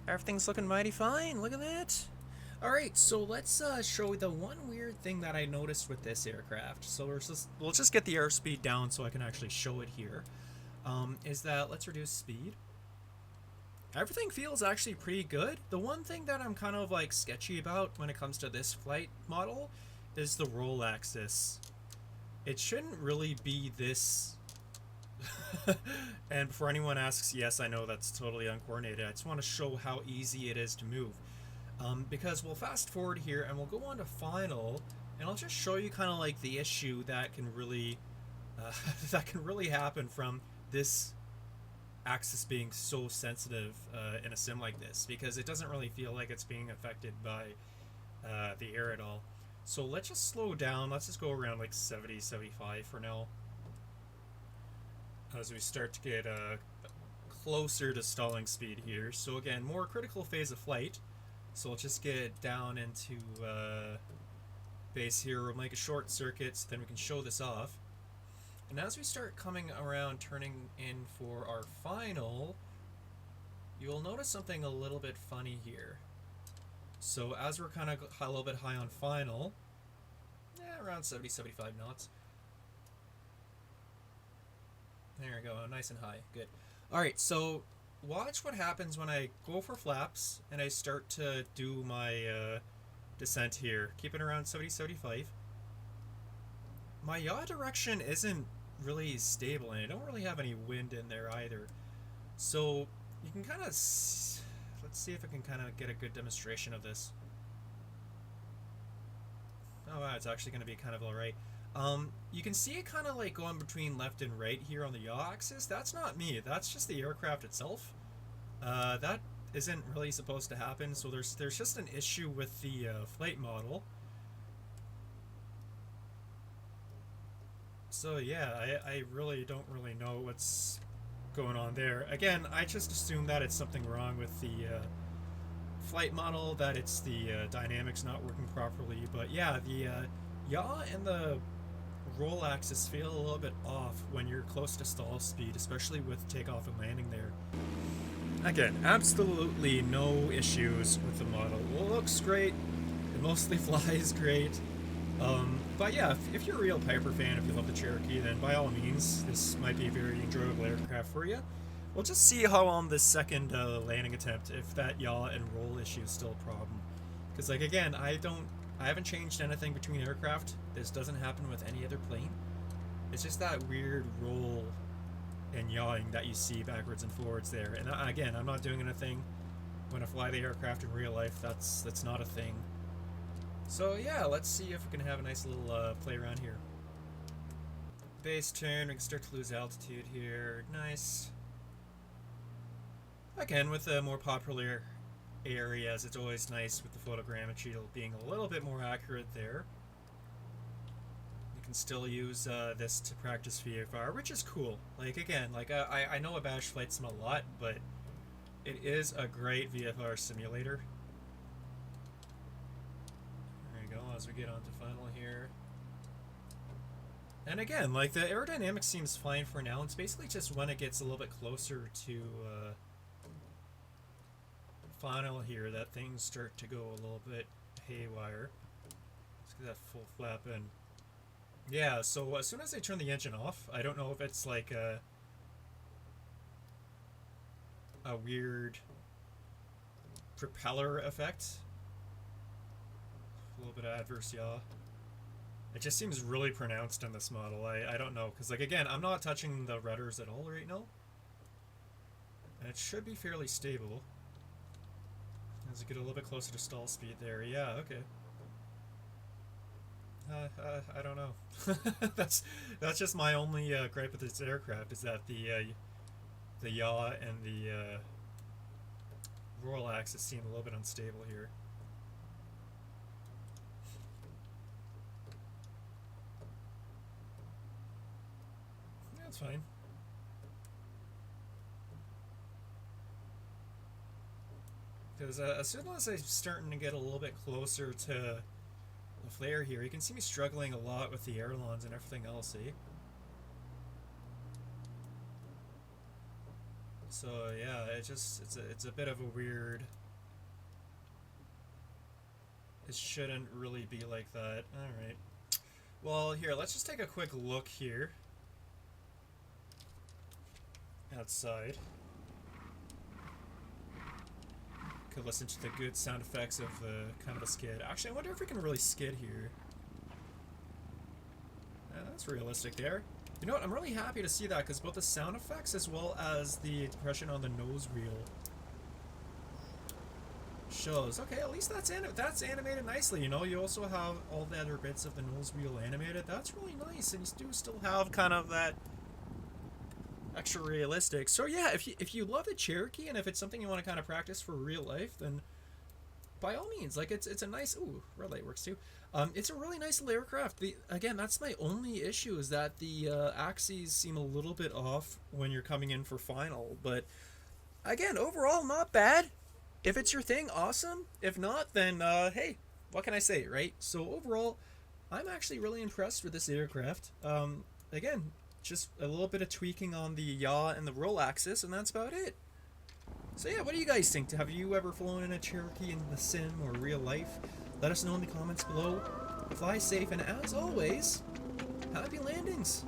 Everything's looking mighty fine. Look at that. Alright, so let's show the one weird thing that I noticed with this aircraft. So we'll just get the airspeed down so I can actually show it here. Is that, let's reduce speed. Everything feels actually pretty good. The one thing that I'm kind of like sketchy about when it comes to this flight model is the roll axis. It shouldn't really be this. And before anyone asks, yes, I know that's totally uncoordinated. I just want to show how easy it is to move. Because we'll fast forward here and we'll go on to final, and I'll just show you kind of like the issue that can really happen from this axis being so sensitive in a sim like this, because it doesn't really feel like it's being affected by the air at all. So let's just slow down. Let's just go around like 70, 75 for now, as we start to get closer to stalling speed here. So again, more critical phase of flight. So let's just get down into base here. We'll make a short circuit so then we can show this off. And as we start coming around, turning in for our final, you'll notice something a little bit funny here. So as we're kind of a little bit high on final, around 70, 75 knots. There we go, nice and high, good. Alright, so watch what happens when I go for flaps and I start to do my descent here. Keep it around 70, 75. My yaw direction isn't really stable, and I don't really have any wind in there either. So you can kind of, let's see if I can kind of get a good demonstration of this. Oh wow, it's actually going to be kind of alright. You can see it kind of like going between left and right here on the yaw axis. That's not me, that's just the aircraft itself. That isn't really supposed to happen, so there's just an issue with the flight model. So yeah, I really don't really know what's going on there. Again, I just assume that it's something wrong with the flight model, that it's the dynamics not working properly. But yeah, the yaw and the roll axis feel a little bit off when you're close to stall speed, especially with takeoff and landing there. Again, absolutely no issues with the model. It looks great, it mostly flies great. But yeah, if you're a real Piper fan, if you love the Cherokee, then by all means, this might be a very enjoyable aircraft for you. We'll just see how on this second landing attempt, if that yaw and roll issue is still a problem. Because like again, I haven't changed anything between aircraft. This doesn't happen with any other plane. It's just that weird roll and yawing that you see backwards and forwards there. And again, I'm not doing anything when I fly the aircraft in real life. That's not a thing. So yeah, let's see if we can have a nice little play around here. Base turn, we can start to lose altitude here. Nice. Again, with the more popular areas, it's always nice with the photogrammetry being a little bit more accurate there. You can still use this to practice VFR, which is cool. Like again, like I know a Bash Flight Sim a lot, but it is a great VFR simulator. As we get on to final here. And again, like the aerodynamics seems fine for now. It's basically just when it gets a little bit closer to final here that things start to go a little bit haywire. Let's get that full flap in. Yeah, so as soon as I turn the engine off, I don't know if it's like a weird propeller effect. A little bit of adverse yaw. It just seems really pronounced in this model. I don't know, because like again, I'm not touching the rudders at all right now. And it should be fairly stable. As we get a little bit closer to stall speed there. Yeah, okay. I don't know. that's just my only gripe with this aircraft, is that the yaw and the roll axis seem a little bit unstable here. That's fine. Because as soon as I'm starting to get a little bit closer to the flare here, you can see me struggling a lot with the ailerons and everything else, eh? So yeah, it's a bit of a weird. It shouldn't really be like that. All right. Well, here, let's just take a quick look here. Outside. Could listen to the good sound effects of kind of a skid. Actually, I wonder if we can really skid here. Yeah, that's realistic there. You know what? I'm really happy to see that, because both the sound effects as well as the depression on the nose wheel shows. Okay, at least that's animated nicely. You know, you also have all the other bits of the nose wheel animated. That's really nice, and you do still have kind of that extra realistic. So yeah, if you love the Cherokee and if it's something you want to kind of practice for real life, then by all means, like it's a nice. Ooh, red light works too. It's a really nice little aircraft. Again, that's my only issue, is that the axes seem a little bit off when you're coming in for final. But again, overall, not bad. If it's your thing, awesome. If not, then hey, what can I say, right? So overall, I'm actually really impressed with this aircraft. Again, just a little bit of tweaking on the yaw and the roll axis, and that's about it. So yeah, what do you guys think? Have you ever flown in a Cherokee in the sim or real life? Let us know in the comments below. Fly safe, and as always, happy landings!